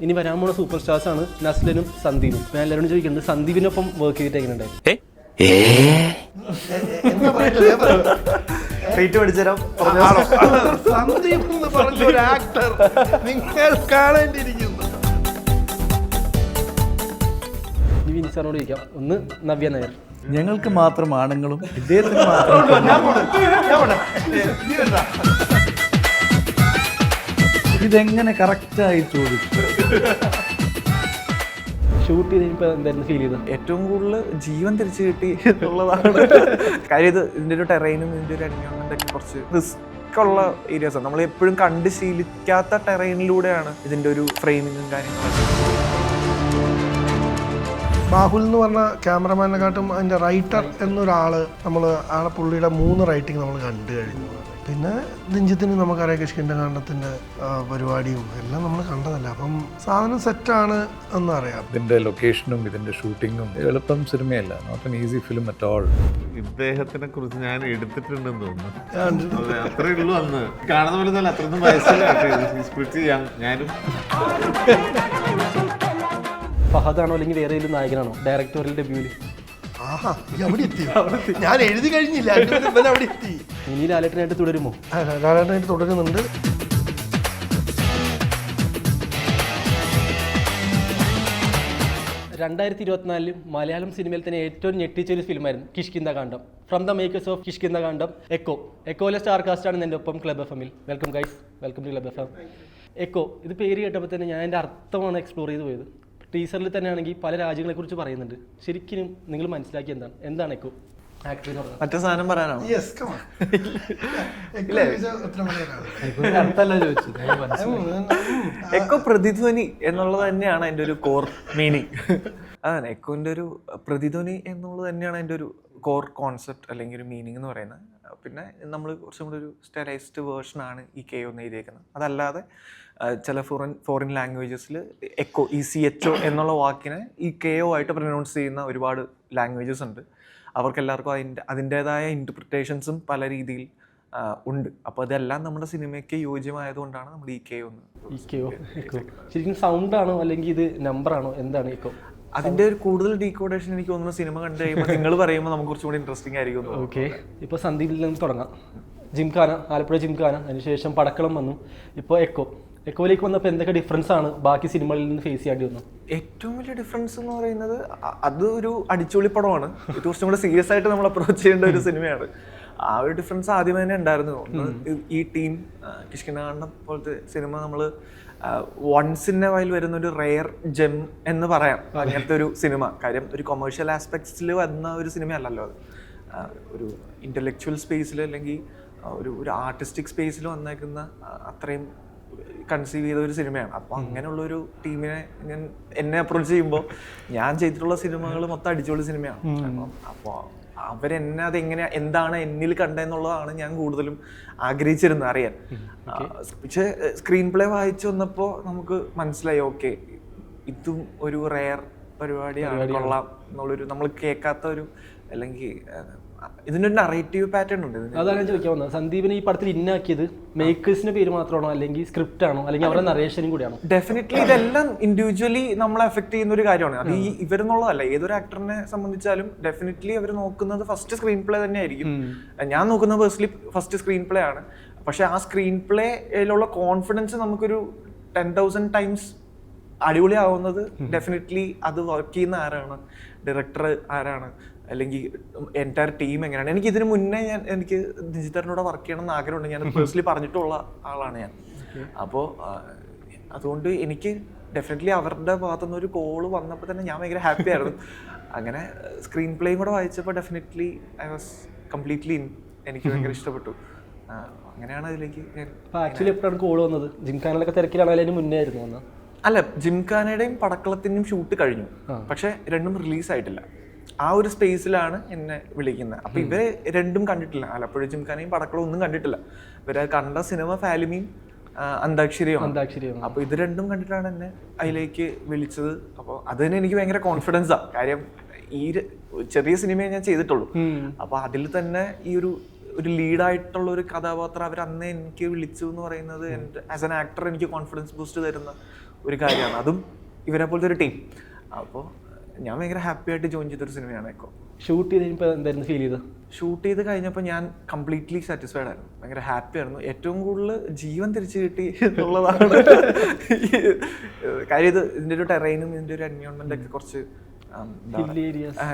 ഇനി വരാൻ പോണ സൂപ്പർ സ്റ്റാർസ് ആണ് നസ്ലനും സന്ദീപും. ഞാൻ എല്ലാവരോടും ചോദിക്കുന്നുണ്ട്, സന്ദീപിനൊപ്പം വർക്ക് ചെയ്തിട്ട് എങ്ങനെയുണ്ടായി? സന്ദീപ് എന്ന് പറഞ്ഞ ഒരു ആക്ടർ നിങ്ങൾ കാണേണ്ടിയിരിക്കുന്നു. വിനിസാറിനോട് ചോദിക്കാം. ഒന്ന് നവ്യ നായർ. ഞങ്ങൾക്ക് മാത്രം ആണുങ്ങളും ഇദ്ദേഹത്തിന് മാത്രം ഇതെങ്ങനെ കറക്റ്റായി ചോദിച്ചു. ഷൂട്ട് ചെയ്തപ്പോൾ എന്തായിരുന്നു ഫീൽ ചെയ്തത്? ഏറ്റവും കൂടുതൽ ജീവൻ തിരിച്ചു കിട്ടി എന്നുള്ളതാണ് കാര്യം. ഇതിൻ്റെ ഒരു ടെറൈനും ഇതിൻ്റെ ഒരു എൻവയോൺമെന്റ് ഒക്കെ കുറച്ച് റിസ്ക് ഉള്ള ഏരിയാസാണ്. നമ്മൾ എപ്പോഴും കണ്ട് ശീലിക്കാത്ത ടെറൈനിലൂടെയാണ് ഇതിൻ്റെ ഒരു ഫ്രെയിമിങ്ങും കാര്യങ്ങളൊക്കെ. ബാഹുൽ എന്ന് പറഞ്ഞ ക്യാമറമാനെക്കാട്ടും അതിൻ്റെ റൈറ്റർ എന്നൊരാള് ആളെ പുള്ളിയുടെ 3 റൈറ്റിംഗ് നമ്മൾ കണ്ടു കഴിഞ്ഞു. പിന്നെ രഞ്ജിത്തിന് നമുക്കറിയാം കിഷ്കിൻ്റെ കാണ്ഡത്തിൻ്റെ പരിപാടിയും എല്ലാം നമ്മൾ കണ്ടതല്ല. അപ്പം സാധനം സെറ്റാണ് എന്നറിയാം. ഇതിന്റെ ലൊക്കേഷനും ഇതിന്റെ ഷൂട്ടിങ്ങും എളുപ്പം സിനിമയല്ല. Not an easy film at all. ഇദ്ദേഹത്തിനെ കുറിച്ച് ഞാൻ എടുത്തിട്ടുണ്ടെന്ന് തോന്നുന്നു. അത്രേ ഉള്ളൂ അന്ന് കാണുന്ന പോലെ തന്നെ അത്രയൊന്നും വയസ്സില്ല. ഞാനും ഫഹദാണോ അല്ലെങ്കിൽ വേറെ ഏതെങ്കിലും നായകനാണോ ഡയറക്ടോറിയൽ ഡെബ്യൂല്? ആഹാ, അവിടെ എത്തി. ഞാൻ എഴുതി കഴിഞ്ഞില്ല, അവിടെ എത്തി. ഇനി ലാലേട്ടനായിട്ട് തുടരുമോ? ലാലേട്ടനായിട്ട് തുടരുന്നുണ്ട്. രണ്ടായിരത്തി 2024 മലയാളം സിനിമയിൽ തന്നെ ഏറ്റവും ഞെട്ടിച്ചൊരു ഫിലിമായിരുന്നു Kishkindha Kandam. From the makers of Kishkindha Kandam, എക്കോയിലെ സ്റ്റാർ കാസ്റ്റാണ് എൻ്റെ ഒപ്പം ക്ലബ് എഫ്എമ്മിൽ. Welcome guys, welcome to club FM. Eko ഇത് പേര് കേട്ടപ്പോൾ തന്നെ ഞാൻ എൻ്റെ അർത്ഥമാണ് എക്സ്പ്ലോർ ചെയ്ത് പോയത്. ടീസറിൽ തന്നെയാണെങ്കിൽ പല രാജ്യങ്ങളെക്കുറിച്ച് പറയുന്നുണ്ട്. ശരിക്കും നിങ്ങൾ മനസ്സിലാക്കി എന്താണ് എക്കോ? മറ്റേ സാധനം പറയാനാണോ? എക്കോ പ്രതിധ്വനി എന്നുള്ളത് തന്നെയാണ് അതിൻ്റെ ഒരു കോർ മീനിങ്. അതാണ് എക്കോൻ്റെ ഒരു പ്രതിധ്വനി എന്നുള്ളത് തന്നെയാണ് അതിൻ്റെ ഒരു കോർ കോൺസെപ്റ്റ് അല്ലെങ്കിൽ ഒരു മീനിങ് എന്ന് പറയുന്നത്. പിന്നെ നമ്മൾ കുറച്ചും കൂടി ഒരു സ്റ്റൈലൈസ്ഡ് വേർഷനാണ് ഈ കെ ഒന്ന് എഴുതിയേക്കുന്നത്. അതല്ലാതെ ചില ഫോറിൻ ലാംഗ്വേജസിൽ എക്കോ ECHO എന്നുള്ള വാക്കിനെ ഈ KO ആയിട്ട് പ്രൊനൗൺസ് ചെയ്യുന്ന ഒരുപാട് ലാംഗ്വേജസ് ഉണ്ട്. അവർക്കെല്ലാവർക്കും അതിൻ്റേതായ ഇൻ്റർപ്രിറ്റേഷൻസും പല രീതിയിൽ ഉണ്ട്. അപ്പോൾ അതെല്ലാം നമ്മുടെ സിനിമയ്ക്ക് യോജ്യമായതുകൊണ്ടാണ് നമ്മൾ ഈ KO എക്കോ ശരിക്കും സൗണ്ടാണോ അല്ലെങ്കിൽ ഇത് നമ്പറാണോ? എന്താണ് എക്കോ? അതിൻ്റെ ഒരു കൂടുതൽ ഡീകോഡേഷൻ എനിക്ക് തോന്നുന്നു സിനിമ കണ്ടു കഴിയുമ്പോൾ നിങ്ങൾ പറയുമ്പോൾ നമുക്ക് കുറച്ചുകൂടി ഇൻട്രസ്റ്റിംഗ് ആയിരിക്കും. ഓക്കെ, ഇപ്പോൾ സന്ദീപിൽ നിന്ന് തുടങ്ങാം. ജിംഖാന, ആലപ്പുഴ ജിംഖാന, അതിനുശേഷം പടക്കളം വന്നു, ഇപ്പോൾ എക്കോയിലേക്ക് വന്നപ്പോൾ എന്തൊക്കെ ഡിഫറൻസ് ആണ് ബാക്കി സിനിമകളിൽ നിന്ന് ഫേസ് ചെയ്യേണ്ടി വന്നു? ഏറ്റവും വലിയ ഡിഫറൻസ് എന്ന് പറയുന്നത് അത് ഒരു അടിച്ചുപൊളി പടമാണ്. ഇത് കുറച്ചും കൂടെ സീരിയസ് ആയിട്ട് നമ്മൾ അപ്രോച്ച് ചെയ്യേണ്ട ഒരു സിനിമയാണ്. ആ ഒരു ഡിഫറൻസ് ആദ്യമേ തന്നെ ഉണ്ടായിരുന്നു. ഈ ടീം കിഷ്കിന്ദ കാണ്ഡം പോലത്തെ സിനിമ നമ്മൾ വൺസ് ഇൻ എ വൈൽ വരുന്ന ഒരു റെയർ ജെം എന്ന് പറയാം അങ്ങനത്തെ ഒരു സിനിമ. കാര്യം ഒരു കൊമേഴ്ഷ്യൽ ആസ്പെക്ട്സിൽ വന്ന ഒരു സിനിമയല്ലല്ലോ അത്. ഒരു ഇൻ്റലക്ച്വൽ സ്പേസിൽ അല്ലെങ്കിൽ ഒരു ആർട്ടിസ്റ്റിക് സ്പേസിൽ വന്നേക്കുന്ന അത്രയും കൺസീവ് ചെയ്ത ഒരു സിനിമയാണ്. അപ്പോൾ അങ്ങനെയുള്ളൊരു ടീമിനെ എന്നെ അപ്രോച്ച് ചെയ്യുമ്പോൾ ഞാൻ ചെയ്തിട്ടുള്ള സിനിമകൾ മൊത്തം അടിച്ചുപൊളി സിനിമയാണ്. അപ്പോൾ അവരെന്നെ എന്താണ് എന്നിൽ കണ്ടതെന്നുള്ളതാണ് ഞാൻ കൂടുതലും ആഗ്രഹിച്ചിരുന്നത് അറിയാൻ. പക്ഷെ സ്ക്രീൻ പ്ലേ വായിച്ചു വന്നപ്പോൾ നമുക്ക് മനസ്സിലായി, ഓക്കെ ഇതും ഒരു റെയർ പരിപാടിയാണ്, കൊള്ളാം എന്നുള്ളൊരു നമ്മൾ കേൾക്കാത്ത ഒരു അല്ലെങ്കിൽ ഇതിനൊരു നറേറ്റീവ് പാറ്റേൺ ഉണ്ട്. അതാണ് ചോദിക്കാൻ വന്നത്. സന്ദീപിനെ ഈ പടത്തിൽ ഇന്നാക്കിയത് മേക്കേഴ്സിന്റെ പേര് മാത്രമാണോ അല്ലെങ്കിൽ സ്ക്രിപ്റ്റ് ആണോ അല്ലെങ്കിൽ അവരുടെ നറേഷനും കൂടിയാണോ? ഡെഫിനറ്റ്ലി ഇതെല്ലാം ഇൻഡിവിജ്വലി നമ്മളെ എഫക്ട് ചെയ്യുന്ന ഒരു കാര്യമാണ്. അത് ഈ ഇവരെന്നുള്ളതല്ല, ഏതൊരു ആക്ടറിനെ സംബന്ധിച്ചാലും ഡെഫിനറ്റ്ലി അവർ നോക്കുന്നത് ഫസ്റ്റ് സ്ക്രീൻ പ്ലേ തന്നെ ആയിരിക്കും. ഞാൻ നോക്കുന്നത് പേഴ്സണലി ഫസ്റ്റ് സ്ക്രീൻ പ്ലേ ആണ്. പക്ഷെ ആ സ്ക്രീൻ പ്ലേയിലുള്ള കോൺഫിഡൻസ് നമുക്കൊരു 10,000 ടൈംസ് അടിപൊളിയാവുന്നത് ഡെഫിനറ്റ്ലി അത് വർക്ക് ചെയ്യുന്ന ആരാണ്, ഡയറക്ടർ ആരാണ്, അല്ലെങ്കിൽ എൻറ്റയർ ടീം എങ്ങനെയാണ്. എനിക്ക് ഇതിന് മുന്നേ എനിക്ക് ഡിജിറ്റലിനോട് വർക്ക് ചെയ്യണം എന്ന് ആഗ്രഹമുണ്ട്. ഞാൻ പേഴ്സണലി പറഞ്ഞിട്ടുള്ള ആളാണ് ഞാൻ. അപ്പോൾ അതുകൊണ്ട് എനിക്ക് ഡെഫിനറ്റ്ലി അവരുടെ ഭാഗത്തുനിന്ന് ഒരു കോള് വന്നപ്പോൾ തന്നെ ഞാൻ ഭയങ്കര ഹാപ്പി ആയിരുന്നു. അങ്ങനെ സ്ക്രീൻ പ്ലേയും കൂടെ വായിച്ചപ്പോൾ definitely I was completely in. എനിക്ക് ഭയങ്കര ഇഷ്ടപ്പെട്ടു. അങ്ങനെയാണ് അതിലേക്ക് ആക്ച്വലി എപ്പോഴാണ് കോള് വന്നത്? ജിംഖാനയിലൊക്കെ തിരക്കിലാണോ അതിന് മുന്നേ ആയിരുന്നു വന്നത്? അല്ല, ജിംഖാനയുടെയും പടക്കളത്തിൻ്റെയും ഷൂട്ട് കഴിഞ്ഞു, പക്ഷെ രണ്ടും റിലീസായിട്ടില്ല. ആ ഒരു സ്പേസിലാണ് എന്നെ വിളിക്കുന്നത്. അപ്പോൾ ഇവരെ രണ്ടും കണ്ടിട്ടില്ല. ആലപ്പുഴ ജിംഖാനയും പടക്കളവും ഒന്നും കണ്ടിട്ടില്ല. ഇവരെ കണ്ട സിനിമ ഫാലിമിയും അന്താക്ഷരിയും. അപ്പോൾ ഇത് രണ്ടും കണ്ടിട്ടാണ് എന്നെ അതിലേക്ക് വിളിച്ചത്. അപ്പോൾ അത് തന്നെ എനിക്ക് ഭയങ്കര കോൺഫിഡൻസാണ്. കാര്യം ഈ ചെറിയ സിനിമയെ ഞാൻ ചെയ്തിട്ടുള്ളൂ. അപ്പോൾ അതിൽ തന്നെ ഈ ഒരു ലീഡായിട്ടുള്ള ഒരു കഥാപാത്രം അവർ അന്ന് എനിക്ക് വിളിച്ചു എന്ന് പറയുന്നത് ആസ് ആൻ ആക്ടർ എനിക്ക് കോൺഫിഡൻസ് ബൂസ്റ്റ് തരുന്ന ഒരു കാര്യമാണ്. അതും ഇവരെ പോലത്തെ ഒരു ടീം. അപ്പോൾ ഞാൻ ഭയങ്കര ഹാപ്പി ആയിട്ട് ജോയിൻ ചെയ്തൊരു സിനിമയാണ് എക്കോ. ഷൂട്ട് ചെയ്ത് കഴിഞ്ഞപ്പോൾ എന്തായിരുന്നു ഫീൽ ചെയ്തത്? ഷൂട്ട് ചെയ്ത് കഴിഞ്ഞപ്പോൾ ഞാൻ കംപ്ലീറ്റ്ലി സാറ്റിസ്ഫൈഡ് ആയിരുന്നു, ഭയങ്കര ഹാപ്പി ആയിരുന്നു. ഏറ്റവും കൂടുതൽ ജീവൻ തിരിച്ചു കിട്ടി എന്നുള്ളതാണ് കാര്യം. ഇതിൻ്റെ ഒരു ടെറൈനും ഇതിൻ്റെ ഒരു എൻവയോൺമെൻ്റ് ഒക്കെ കുറച്ച്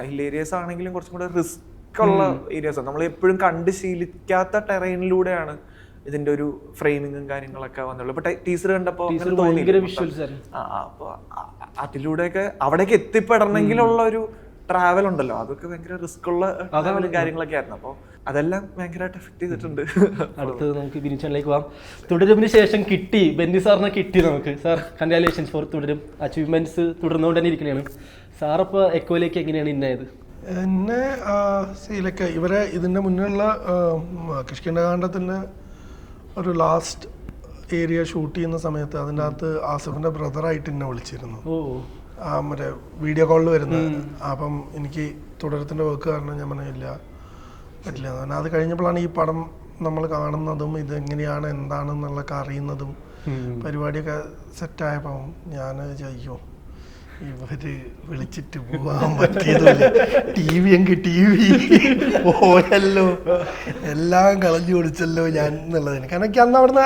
ഹിൽ ഏരിയസ് ആണെങ്കിലും കുറച്ചും കൂടെ റിസ്ക് ഉള്ള ഏരിയാസ് ആണ്. നമ്മൾ എപ്പോഴും കണ്ട് ശീലിക്കാത്ത ടെറൈനിലൂടെയാണ് ഇതിന്റെ ഒരു ഫ്രെയിമിങ്ങും കാര്യങ്ങളൊക്കെ വന്നുള്ളൂ. ഇപ്പൊ ടീച്ചർ കണ്ടപ്പോൾ അപ്പോൾ അതിലൂടെയൊക്കെ അവിടേക്ക് എത്തിപ്പെടണമെങ്കിലുള്ള ഒരു ട്രാവൽ ഉണ്ടല്ലോ, അതൊക്കെ ഭയങ്കര റിസ്ക് ഉള്ള ട്രാവലും കാര്യങ്ങളൊക്കെ ആയിരുന്നു. അപ്പോൾ അതെല്ലാം ഭയങ്കരമായിട്ട് എഫക്ട് ചെയ്തിട്ടുണ്ട്. അടുത്തത് നമുക്ക് ബിനിച്ചനിലേക്ക് പോകാം. തുടരുമിന് ശേഷം കിട്ടി, ബെന്നി സാറിനെ കിട്ടി നമുക്ക്. സാർ കൺഗ്രാലേഷൻസ് ഫോർ തുടരും. അച്ചീവ്മെന്റ്സ് തുടർന്നുകൊണ്ട് തന്നെ ഇരിക്കുകയാണ്. സാറിപ്പോൾ എക്കോയിലേക്ക് എങ്ങനെയാണ് ഇന്നായത്? എന്നെ സീലൊക്കെ ഇവരെ ഇതിൻ്റെ മുന്നിലുള്ള കിഷ്കിന്ധാകാന്ഡത്തിൻ്റെ ഒരു ലാസ്റ്റ് ഏരിയ ഷൂട്ട് ചെയ്യുന്ന സമയത്ത് അതിൻ്റെ അകത്ത് ആസിഫിൻ്റെ ബ്രദറായിട്ട് എന്നെ വിളിച്ചിരുന്നു. മറ്റേ വീഡിയോ കോളിൽ വരുന്നത്. അപ്പം എനിക്ക് തുടരത്തിൻ്റെ വർക്ക് കാരണം ഞാൻ പറഞ്ഞില്ല, പറ്റില്ല. അത് കഴിഞ്ഞപ്പോഴാണ് ഈ പടം നമ്മൾ കാണുന്നതും ഇതെങ്ങനെയാണ് എന്താണെന്നുള്ളതൊക്കെ അറിയുന്നതും പരിപാടിയൊക്കെ സെറ്റായപ്പോൾ ഞാൻ ചെയ്യോ ഇവര് വിളിച്ചിട്ട് പോകാൻ പറ്റിയതല്ലേ, ടി വി എങ്കിൽ ടി വി പോയല്ലോ, എല്ലാം കളഞ്ഞു കൊടുത്തല്ലോ ഞാൻ എന്നുള്ളതിന്. കാരണം എനിക്ക് അന്ന് അവിടുന്ന്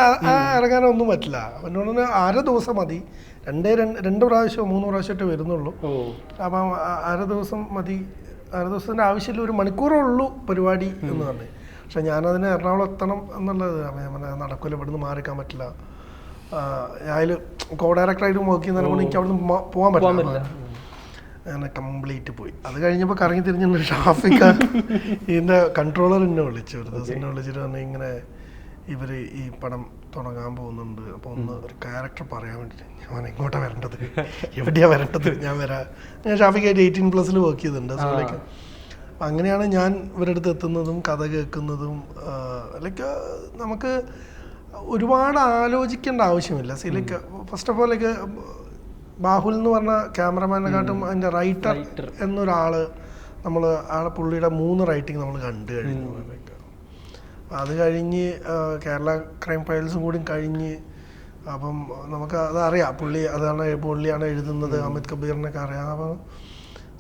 ഇറങ്ങാനൊന്നും പറ്റില്ല. അവനോട് അര ദിവസം മതി, രണ്ട് പ്രാവശ്യമോ 3 പ്രാവശ്യമായിട്ട് വരുന്നുള്ളൂ. അപ്പം അര ദിവസം മതി, അര ദിവസത്തിൻ്റെ ആവശ്യമില്ല, 1 മണിക്കൂറേ ഉള്ളൂ പരിപാടി എന്ന് പറഞ്ഞു. പക്ഷെ ഞാനതിന് എറണാകുളം എത്തണം എന്നുള്ളത് നടക്കില്ല, ഇവിടുന്ന് മാറിക്കാൻ പറ്റില്ല. അതിൽ കോ ഡയറക്ടറായിട്ട് വർക്ക് ചെയ്യുന്നതിനെ എനിക്ക് അവിടുന്ന് പോകാൻ പറ്റില്ല. അങ്ങനെ കംപ്ലീറ്റ് പോയി. അത് കഴിഞ്ഞപ്പോൾ കറങ്ങി തിരിഞ്ഞ ഷാഫിക്ക ഇതിൻ്റെ കൺട്രോളർ എന്നെ വിളിച്ചു. ഒരു ദിവസം എന്നെ വിളിച്ചിട്ട് പറഞ്ഞു ഇങ്ങനെ ഇവർ ഈ പടം തുടങ്ങാൻ പോകുന്നുണ്ട്, അപ്പോൾ ഒന്ന് ഒരു ക്യാരക്ടർ പറയാൻ വേണ്ടിയിട്ട്. ഞാൻ എങ്ങോട്ടാണ് വരേണ്ടത്, എവിടെയാണ് വരേണ്ടത്, ഞാൻ വരാം. ഞാൻ ഷാഫിക്കായിട്ട് 18+ വർക്ക് ചെയ്തിട്ടുണ്ട് സ്കൂളിലേക്ക്. അപ്പം അങ്ങനെയാണ് ഞാൻ ഇവരുടെ അടുത്ത് എത്തുന്നതും കഥ കേൾക്കുന്നതും. ലൈക്ക് നമുക്ക് ഒരുപാട് ആലോചിക്കേണ്ട ആവശ്യമില്ല. Like first of all like Bahul എന്ന് പറഞ്ഞ ക്യാമറമാനെക്കാട്ടും അതിൻ്റെ റൈറ്റർ എന്നൊരാൾ നമ്മൾ പുള്ളിയുടെ 3 റൈറ്റിംഗ് നമ്മൾ കണ്ടു കഴിഞ്ഞു. അത് കഴിഞ്ഞ് കേരള ക്രൈം ഫയൽസും കൂടി കഴിഞ്ഞ് അപ്പം നമുക്ക് അതറിയാം പുള്ളിയാണ് എഴുതുന്നത്, അമിത് കബീറിനൊക്കെ അറിയാം. അപ്പം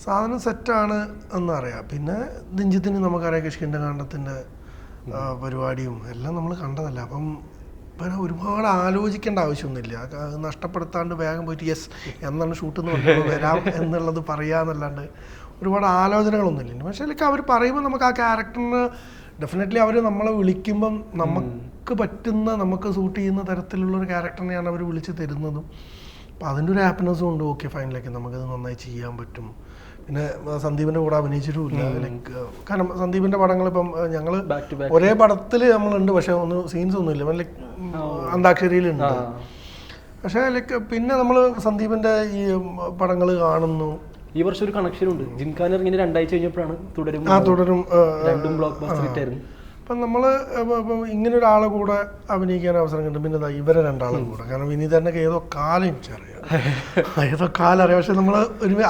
സാധനം സെറ്റാണ് എന്നറിയാം. പിന്നെ ദിഞ്ചിത്തിന് നമുക്കറിയാം കിഷ്കിന്ധാകാന്ഡത്തിൻ്റെ പരിപാടിയും എല്ലാം നമ്മൾ കണ്ടതല്ല. അപ്പം പിന്നെ ഒരുപാട് ആലോചിക്കേണ്ട ആവശ്യമൊന്നുമില്ല. നഷ്ടപ്പെടുത്താണ്ട് വേഗം പോയിട്ട് യെസ് എന്നാണ് ഷൂട്ട് എന്ന് പറഞ്ഞാൽ വരാം എന്നുള്ളത് പറയാന്നല്ലാണ്ട് ഒരുപാട് ആലോചനകളൊന്നുമില്ല. പക്ഷേ ലൈക്ക് അവർ പറയുമ്പോൾ നമുക്ക് ആ ക്യാരക്ടറിന് ഡെഫിനറ്റ്ലി അവർ നമ്മളെ വിളിക്കുമ്പം നമുക്ക് പറ്റുന്ന, നമുക്ക് സൂട്ട് ചെയ്യുന്ന തരത്തിലുള്ളൊരു ക്യാരക്ടറിനെയാണ് അവർ വിളിച്ച് തരുന്നതും. അപ്പം അതിൻ്റെ ഒരു ഹാപ്പിനെസ്സും ഉണ്ട്. ഓക്കെ ഫൈനലൊക്കെ നമുക്കത് നന്നായി ചെയ്യാൻ പറ്റും. പിന്നെ സന്ദീപിൻ്റെ കൂടെ അഭിനയിച്ചിട്ടുമില്ല. ലൈക്ക് കാരണം സന്ദീപിൻ്റെ പടങ്ങൾ ഇപ്പം ഞങ്ങൾ ഒരേ പടത്തിൽ നമ്മളുണ്ട്, പക്ഷേ സീൻസ് ഒന്നുമില്ല. ലൈക്ക് അന്താക്ഷരിയിലുണ്ട്. പക്ഷേ ലൈക്ക് പിന്നെ നമ്മൾ സന്ദീപിൻ്റെ ഈ പടങ്ങൾ കാണുന്നു. ഈ വർഷം ഒരു കണക്ഷൻ ഉണ്ട്. ജിംഖാന ഇങ്ങനെ 2 ആഴ്ച കഴിഞ്ഞപ്പോഴാണ് തുടരും. രണ്ടും ബ്ലോക്ക് ബസ്റ്റർ ഹിറ്റായിരുന്നു. അപ്പം നമ്മൾ ഇങ്ങനെ ഒരാളെ കൂടെ അഭിനയിക്കാൻ അവസരം കിട്ടും. പിന്നെ ഇവരെ 2 ആളും കൂടെ, കാരണം വിനീതനൊക്കെ ഏതോ കാലം എനിക്കറിയാം, ഏതോ കാലം അറിയാം. പക്ഷെ നമ്മൾ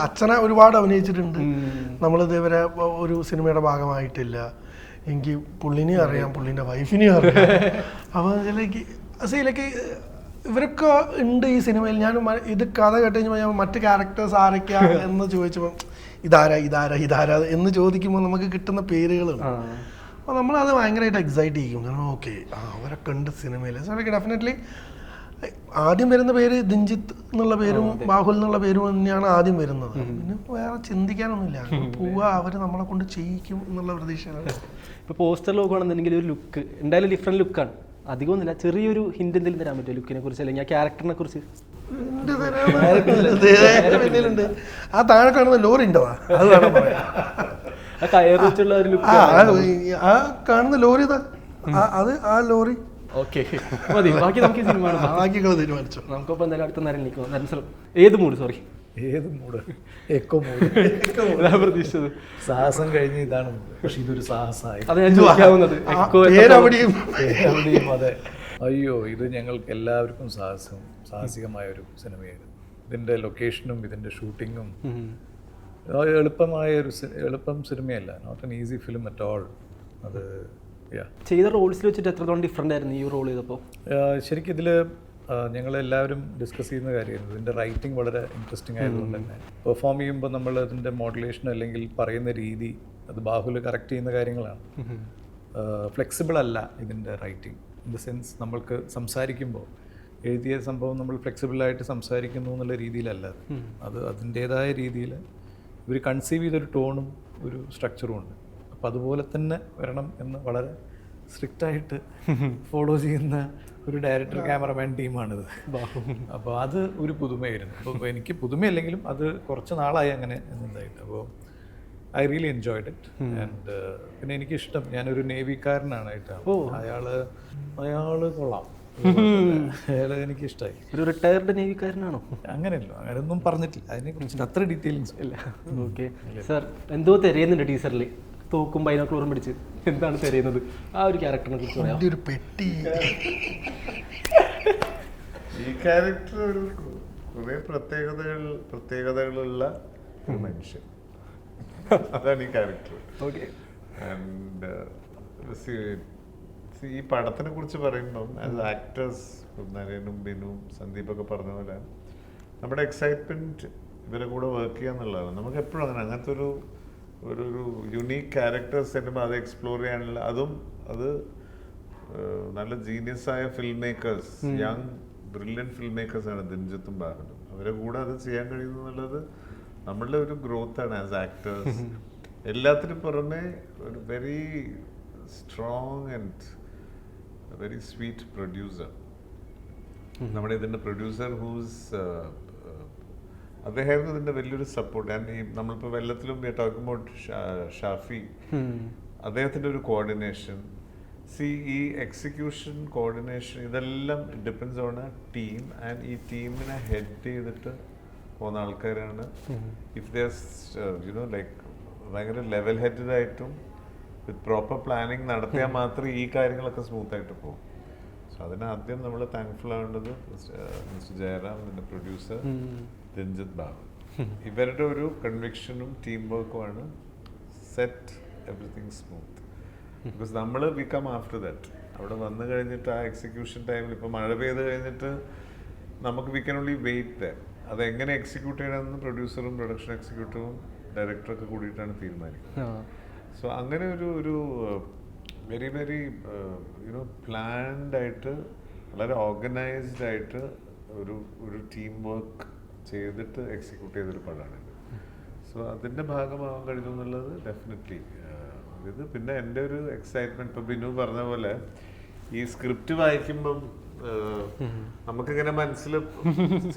അച്ഛനെ ഒരുപാട് അഭിനയിച്ചിട്ടുണ്ട്. നമ്മൾ ഇതേവരെ ഒരു സിനിമയുടെ ഭാഗമായിട്ടില്ല. എനിക്ക് പുള്ളിനെയും അറിയാം, പുള്ളിൻ്റെ വൈഫിനെയും അറിയാം. അപ്പോൾ അതിലേക്ക് ഇവരൊക്കെ ഉണ്ട് ഈ സിനിമയിൽ. ഞാൻ ഇത് കഥ കേട്ട് കഴിഞ്ഞപ്പോൾ ഞാൻ മറ്റ് ക്യാരക്ടേഴ്സ് ആരൊക്കെയാ എന്ന് ചോദിച്ചപ്പോൾ ഇതാരാ എന്ന് ചോദിക്കുമ്പോൾ നമുക്ക് കിട്ടുന്ന പേരുകളുണ്ട്. അപ്പോൾ നമ്മളത് ഭയങ്കരമായിട്ട് എക്സൈറ്റ് ചെയ്യും. കാരണം ഓക്കെ അവരൊക്കെ ഉണ്ട് സിനിമയിൽ. സോ ലൈക്ക് ഡെഫിനറ്റ്ലി ആദ്യം വരുന്ന പേര് ദിഞ്ചിത്ത് എന്നുള്ള പേരും ബാഹുൽ എന്നുള്ള പേരും തന്നെയാണ് ആദ്യം വരുന്നത്. പിന്നെ വേറെ ചിന്തിക്കാനൊന്നുമില്ല, പോവുക, അവർ നമ്മളെ കൊണ്ട് ചെയ്യിക്കും എന്നുള്ള പ്രതീക്ഷയാണ്. ഇപ്പോൾ പോസ്റ്റർ നോക്കുകയാണെന്നുണ്ടെങ്കിൽ ഒരു ലുക്ക് എന്തായാലും ഡിഫറെൻറ്റ് ലുക്കാണ്. അധികമൊന്നുമില്ല, ചെറിയൊരു ഹിന്റ് എന്തെങ്കിലും തരാൻ പറ്റുമോ ലുക്കിനെ കുറിച്ച്, അല്ലെങ്കിൽ ആ ക്യാരക്ടറിനെ കുറിച്ച്? പിന്നിലുണ്ട് ആ താഴെ കാണുന്ന ലോറി ഉണ്ടോ, അത് വേണം പറയാം. ആ കയർ വെച്ചുള്ള ഒരു ലുക്ക്, ആ കാണുന്ന ലോറി അത് ആ ലോറി. ഓക്കെ മതി, ബാക്കി നമുക്ക് സിനിമ ബാക്കികൾ തീരുമാനിച്ചു. നമുക്കിപ്പോൾ എന്തായാലും അടുത്ത നേരം നിൽക്കും. ഏത് മൂഡ്? സോറി, ഏത് മൂഡ്? Echo mood. പ്രതീക്ഷിച്ചത് സാഹസം കഴിഞ്ഞ് ഇതാണ് മൂഡ്. പക്ഷെ ഇതൊരു സാഹസമായി. അത് ഞാൻ ചോദിക്കാവുന്നത്. അതെ, അയ്യോ ഇത് ഞങ്ങൾക്ക് എല്ലാവർക്കും സാഹസികമായ ഒരു സിനിമയായിരുന്നു. ഇതിൻ്റെ ലൊക്കേഷനും ഇതിൻ്റെ ഷൂട്ടിങ്ങും എളുപ്പം സിനിമയല്ല. Not an easy film at all. അത് ചെയ്ത റോൾസിൽ വെച്ചിട്ട് എത്രത്തോളം ഡിഫറെൻ്റ് ആയിരുന്നു ഈ റോൾ ചെയ്തപ്പോൾ? ശരിക്കും ഇതിൽ ഞങ്ങളെല്ലാവരും ഡിസ്കസ് ചെയ്യുന്ന കാര്യമായിരുന്നു. ഇതിൻ്റെ റൈറ്റിംഗ് വളരെ ഇൻട്രസ്റ്റിംഗ് ആയതുകൊണ്ട് തന്നെ പെർഫോം ചെയ്യുമ്പോൾ നമ്മൾ അതിൻ്റെ മോഡുലേഷൻ അല്ലെങ്കിൽ പറയുന്ന രീതി അത് ബാഹുല് കറക്റ്റ് ചെയ്യുന്ന കാര്യങ്ങളാണ്. ഫ്ലെക്സിബിൾ അല്ല ഇതിൻ്റെ റൈറ്റിംഗ്. ഇൻ ദ സെൻസ് നമ്മൾക്ക് സംസാരിക്കുമ്പോൾ എഴുതിയ സംഭവം നമ്മൾ ഫ്ലെക്സിബിളായിട്ട് സംസാരിക്കുന്നു എന്നുള്ള രീതിയിലല്ല അത് അതിൻ്റേതായ രീതിയിൽ ഇവർ കൺസീവ് ചെയ്തൊരു ടോണും ഒരു സ്ട്രക്ചറും ഉണ്ട്. അപ്പോൾ അതുപോലെ തന്നെ വരണം എന്ന് വളരെ സ്ട്രിക്റ്റായിട്ട് ഫോളോ ചെയ്യുന്ന ഒരു ഡയറക്ടർ ക്യാമറമാൻ ടീമാണിത്. അപ്പോൾ അത് ഒരു പുതുമയായിരുന്നു. അപ്പോൾ എനിക്ക് പുതുമയല്ലെങ്കിലും അത് കുറച്ച് നാളായി അങ്ങനെ എന്തായിട്ട്. അപ്പോൾ I really enjoyed it. And പിന്നെ എനിക്കിഷ്ടം, ഞാനൊരു നേവിക്കാരനായിട്ടാണ്. അയാൾ കൊള്ളാം, അയാൾ എനിക്കിഷ്ടമായി. ഒരു റിട്ടയർഡ് നേവിക്കാരനാണോ? അങ്ങനെയല്ലോ, അങ്ങനെയൊന്നും പറഞ്ഞിട്ടില്ല, അതിനെക്കുറിച്ച് അത്ര ഡീറ്റെയിലിങ്സ് ഇല്ല. ഓക്കെ സാർ, എന്തോ തിരയുന്നുണ്ട് ടീച്ചറിൽ, തോക്കും ബൈനോക്കുളറും പിടിച്ച്. എന്താണ് തിരയുന്നത്? ആ ഒരു ക്യാരക്ടറിനെ കുറിച്ച് പറയാം. ഒരു പെട്ടി. ഈ ക്യാരക്ടർ ഒരു കുറെ പ്രത്യേകതകളുള്ള ഒരു മനുഷ്യൻ. അതാണ് ഈ ക്യാരക്ടർ. ഓക്കെ. ആൻഡ് ഈ പടത്തിനെ കുറിച്ച് പറയുമ്പം ആസ് ആക്ടേഴ്സ് നരേനും ബിനുവും സന്ദീപൊക്കെ പറഞ്ഞ പോലെ നമ്മുടെ എക്സൈറ്റ്മെന്റ് ഇവരെ കൂടെ വർക്ക് ചെയ്യുക എന്നുള്ളതാണ്. നമുക്ക് എപ്പോഴും അങ്ങനത്തെ ഒരു യുണീക്ക് ക്യാരക്ടേഴ്സ് വരുമ്പോൾ അത് എക്സ്പ്ലോർ ചെയ്യാനുള്ള അത് നല്ല ജീനിയസ് ആയ film makers, young brilliant film മേക്കേഴ്സാണ് ദിൻജിത്തും ബാഹുലും. അവരെ കൂടെ അത് ചെയ്യാൻ കഴിയുന്നു എന്നുള്ളത് നമ്മളുടെ ഒരു ഗ്രോത്താണ് ആസ് ആക്ടേഴ്സ്. എല്ലാത്തിനും പുറമെ ഒരു very strong and very sweet producer. നമ്മുടെ ഇതിൻ്റെ പ്രൊഡ്യൂസർ ഹൂസ് അദ്ദേഹമായിരുന്നു ഇതിൻ്റെ വലിയൊരു സപ്പോർട്ട്. ആൻഡ് ഈ നമ്മളിപ്പോൾ വെള്ളത്തിലും ടോക്കിംഗ് അബൌട്ട് ഷാഫി, അദ്ദേഹത്തിൻ്റെ ഒരു കോർഡിനേഷൻ, ഈ എക്സിക്യൂഷൻ, കോർഡിനേഷൻ, ഇതെല്ലാം depends on A team. And ഈ ടീമിനെ ഹെഡ് ചെയ്തിട്ട് പോകുന്ന ആൾക്കാരാണ്. ഇഫ് ദേഴ്സ് ലൈക്ക് ഭയങ്കര ലെവൽ ഹെഡഡ് ആയിട്ടും വിത്ത് പ്രോപ്പർ പ്ലാനിങ് നടത്തിയാൽ മാത്രമേ ഈ കാര്യങ്ങളൊക്കെ സ്മൂത്തായിട്ട് പോകും. സോ അതിനാദ്യം നമ്മൾ താങ്ക്ഫുൾ ആവേണ്ടത് മിസ്റ്റർ ജയറാം, ഇതിൻ്റെ പ്രൊഡ്യൂസർ രഞ്ജിത്ത് ബാബു. ഇവരുടെ ഒരു കൺവിക്ഷനും ടീം വർക്കുമാണ് സെറ്റ് എവറിത്തിങ് സ്മൂത്ത്. ബിക്കോസ് നമ്മൾ വി കം ആഫ്റ്റർ ദാറ്റ്. അവിടെ വന്നു കഴിഞ്ഞിട്ട് ആ എക്സിക്യൂഷൻ ടൈമിൽ ഇപ്പോൾ മഴ പെയ്ത് കഴിഞ്ഞിട്ട് നമുക്ക് we can only wait that. അതെങ്ങനെ എക്സിക്യൂട്ട് ചെയ്യണമെന്ന് പ്രൊഡ്യൂസറും പ്രൊഡക്ഷൻ എക്സിക്യൂട്ടീവും ഡയറക്ടറൊക്കെ കൂടിയിട്ടാണ് തീരുമാനിക്കുന്നത്. സോ അങ്ങനെ ഒരു വെരി വെരി പ്ലാൻഡ് ആയിട്ട് വളരെ ഓർഗനൈസ്ഡ് ആയിട്ട് ഒരു ടീം വർക്ക് ചെയ്തിട്ട് എക്സിക്യൂട്ട് ചെയ്തൊരു പടമാണിത്. സോ അതിൻ്റെ ഭാഗമാകാൻ കഴിഞ്ഞു എന്നുള്ളത് ഡെഫിനറ്റ്ലി ഇത്. പിന്നെ എൻ്റെ ഒരു എക്സൈറ്റ്മെൻറ്റ്, ഇപ്പോൾ ബിനു പറഞ്ഞ പോലെ ഈ സ്ക്രിപ്റ്റ് വായിക്കുമ്പം നമുക്കിങ്ങനെ മനസ്സിൽ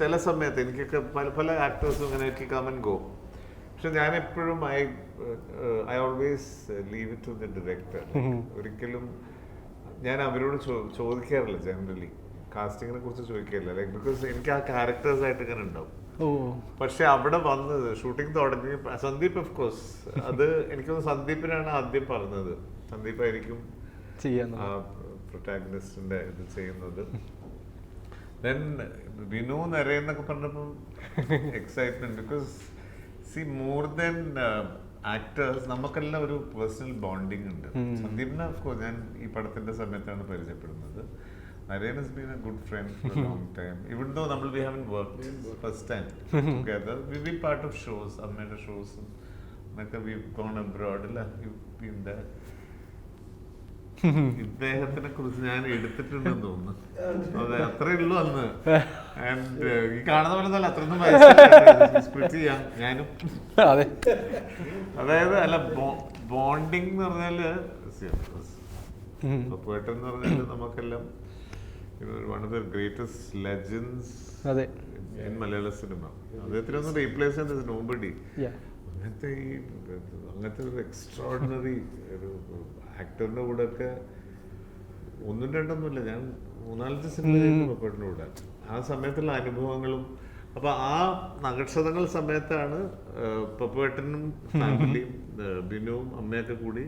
ചില സമയത്ത് എനിക്കൊക്കെ പല ആക്ടേഴ്സും ഇങ്ങനെ കം ആൻഡ് ഗോ. പക്ഷെ ഞാൻ എപ്പോഴും I always leave it to the director. ഒരിക്കലും ഞാൻ അവരോട് ചോദിക്കാറില്ല, ജനറലി കാസ്റ്റിങ്ങിനെ കുറിച്ച് ചോദിക്കാറില്ല. ലൈക്ക് ബിക്കോസ് എനിക്ക് ആ ക്യാരക്ടേഴ്സ് ആയിട്ട് ഇങ്ങനെ ഉണ്ടാവും. പക്ഷെ അവിടെ വന്നത് ഷൂട്ടിംഗ് തുടങ്ങി സന്ദീപ് ഓഫ് കോഴ്സ് അത് എനിക്കൊന്ന് സന്ദീപിനാണ് ആദ്യം പറഞ്ഞത്. സന്ദീപായിരിക്കും പ്രൊട്ടാഗണിസ്റ്റിന്റെ ഇത് ചെയ്യുന്നത്. ദെൻ വിനു നരേന്നൊക്കെ പറഞ്ഞപ്പോൾ excitement. Because C more than actors നമുക്കെല്ലാം ഒരു പേഴ്സണൽ ബോണ്ടിങ് ഉണ്ട്. സന്ദീപിനെ ഓഫ് കോഴ്സ് ഞാൻ ഈ പടത്തിന്റെ സമയത്താണ് പരിചയപ്പെടുന്നത്. Naren has been a good friend for a long time. Even though we haven't worked first time together, we've been part of shows, Ammയുടെ shows. We've gone abroad. You've been there. ഇദ്ദേഹത്തിനെ കുറിച്ച് ഞാൻ എടുത്തിട്ടുണ്ടെന്ന് തോന്നുന്നു. അതെ, അത്രേ ഉള്ളൂ അന്ന്. ആൻഡ് ഈ കാണുന്ന പോലെ തന്നെ അത്രയൊന്നും വയസ്സില്ല, ഞാനും. അതായത് അല്ല, ബോണ്ടിങ് എന്ന് പറഞ്ഞാല് പോയിട്ടെന്ന് പറഞ്ഞാല് നമുക്കെല്ലാം one of the greatest legends in Malayalam cinema. അദ്ദേഹത്തിനൊന്നും റീപ്ലേസ് ചെയ്യാൻ നോബഡി. അങ്ങനത്തെ ഒരു എക്സ്ട്രോർഡിനറി ഒരു ആക്ടറിന്റെ കൂടെ ഒക്കെ ഒന്നും രണ്ടൊന്നുമില്ല, ഞാൻ 3-4 സിനിമ പപ്പേട്ടിന്റെ കൂടെ ആ സമയത്തുള്ള അനുഭവങ്ങളും. അപ്പൊ ആ നക്ഷത്രങ്ങൾ സമയത്താണ് പപ്പേട്ടനും ഫാമിലിയും ബിനുവും അമ്മയൊക്കെ കൂടി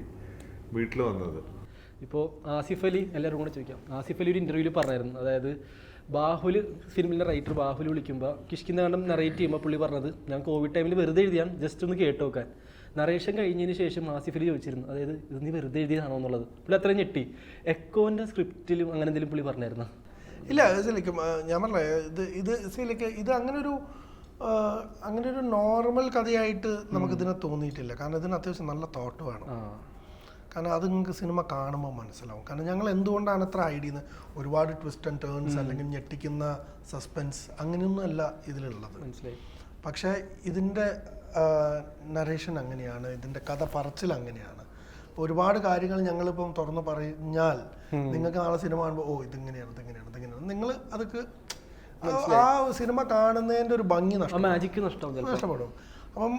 വീട്ടിൽ വന്നത്. ഇപ്പോൾ ആസിഫ് അലി, എല്ലാവരും കൂടെ ചോദിക്കാം. ആസിഫ് അലി ഒരു ഇൻ്റർവ്യൂവിൽ പറഞ്ഞായിരുന്നു, അതായത് ബാഹുല് ഫിലിമിൻ്റെ റൈറ്റർ ബാഹുല് വിളിക്കുമ്പോൾ കിഷ്കിന്ദാണ്ഡം നറേറ്റ് ചെയ്യുമ്പോൾ പുള്ളി പറഞ്ഞത്, ഞാൻ കോവിഡ് ടൈമിൽ വെറുതെ എഴുതിയാണ്, ജസ്റ്റ് ഒന്ന് കേട്ട് നോക്കാൻ. നറേഷൻ കഴിഞ്ഞതിന് ശേഷം ആസിഫ് അലി ചോദിച്ചിരുന്നു, അതായത് ഇത് നീ വെറുതെ എഴുതിയതാണോ എന്നുള്ളത്. പുള്ളി അത്രയും ഞെട്ടി. എക്കോൻ്റെ സ്ക്രിപ്റ്റിലും അങ്ങനെ എന്തെങ്കിലും പുള്ളി പറഞ്ഞായിരുന്നു? ഇല്ല ഇതിലേക്ക് ഞാൻ പറഞ്ഞ ഇത് ഇതിലേക്ക് ഇത് അങ്ങനെ ഒരു നോർമൽ കഥയായിട്ട് നമുക്കിതിനെ തോന്നിയിട്ടില്ല. കാരണം ഇതിന് അത്യാവശ്യം നല്ല തോട്ട് വേണം. കാരണം അത് നിങ്ങൾക്ക് സിനിമ കാണുമ്പോൾ മനസ്സിലാവും. കാരണം ഞങ്ങൾ എന്തുകൊണ്ടാണ് ഇത്ര ഐഡിയ ഒരുപാട് ട്വിസ്റ്റ് ആൻഡ് ടേൺസ് അല്ലെങ്കിൽ ഞെട്ടിക്കുന്ന സസ്പെൻസ് അങ്ങനെയൊന്നും അല്ല ഇതിലുള്ളത്. മനസ്സിലായി. പക്ഷേ ഇതിൻ്റെ നറേഷൻ അങ്ങനെയാണ്, ഇതിൻ്റെ കഥ പറച്ചിൽ അങ്ങനെയാണ്. ഒരുപാട് കാര്യങ്ങൾ ഞങ്ങളിപ്പം തുറന്ന് പറഞ്ഞാൽ നിങ്ങൾക്ക് നാളെ സിനിമ കാണുമ്പോൾ ഓ ഇതിങ്ങനെയാണ് നിങ്ങൾ അതൊക്കെ ആ സിനിമ കാണുന്നതിൻ്റെ ഒരു ഭംഗി നഷ്ടപ്പെടും. അപ്പം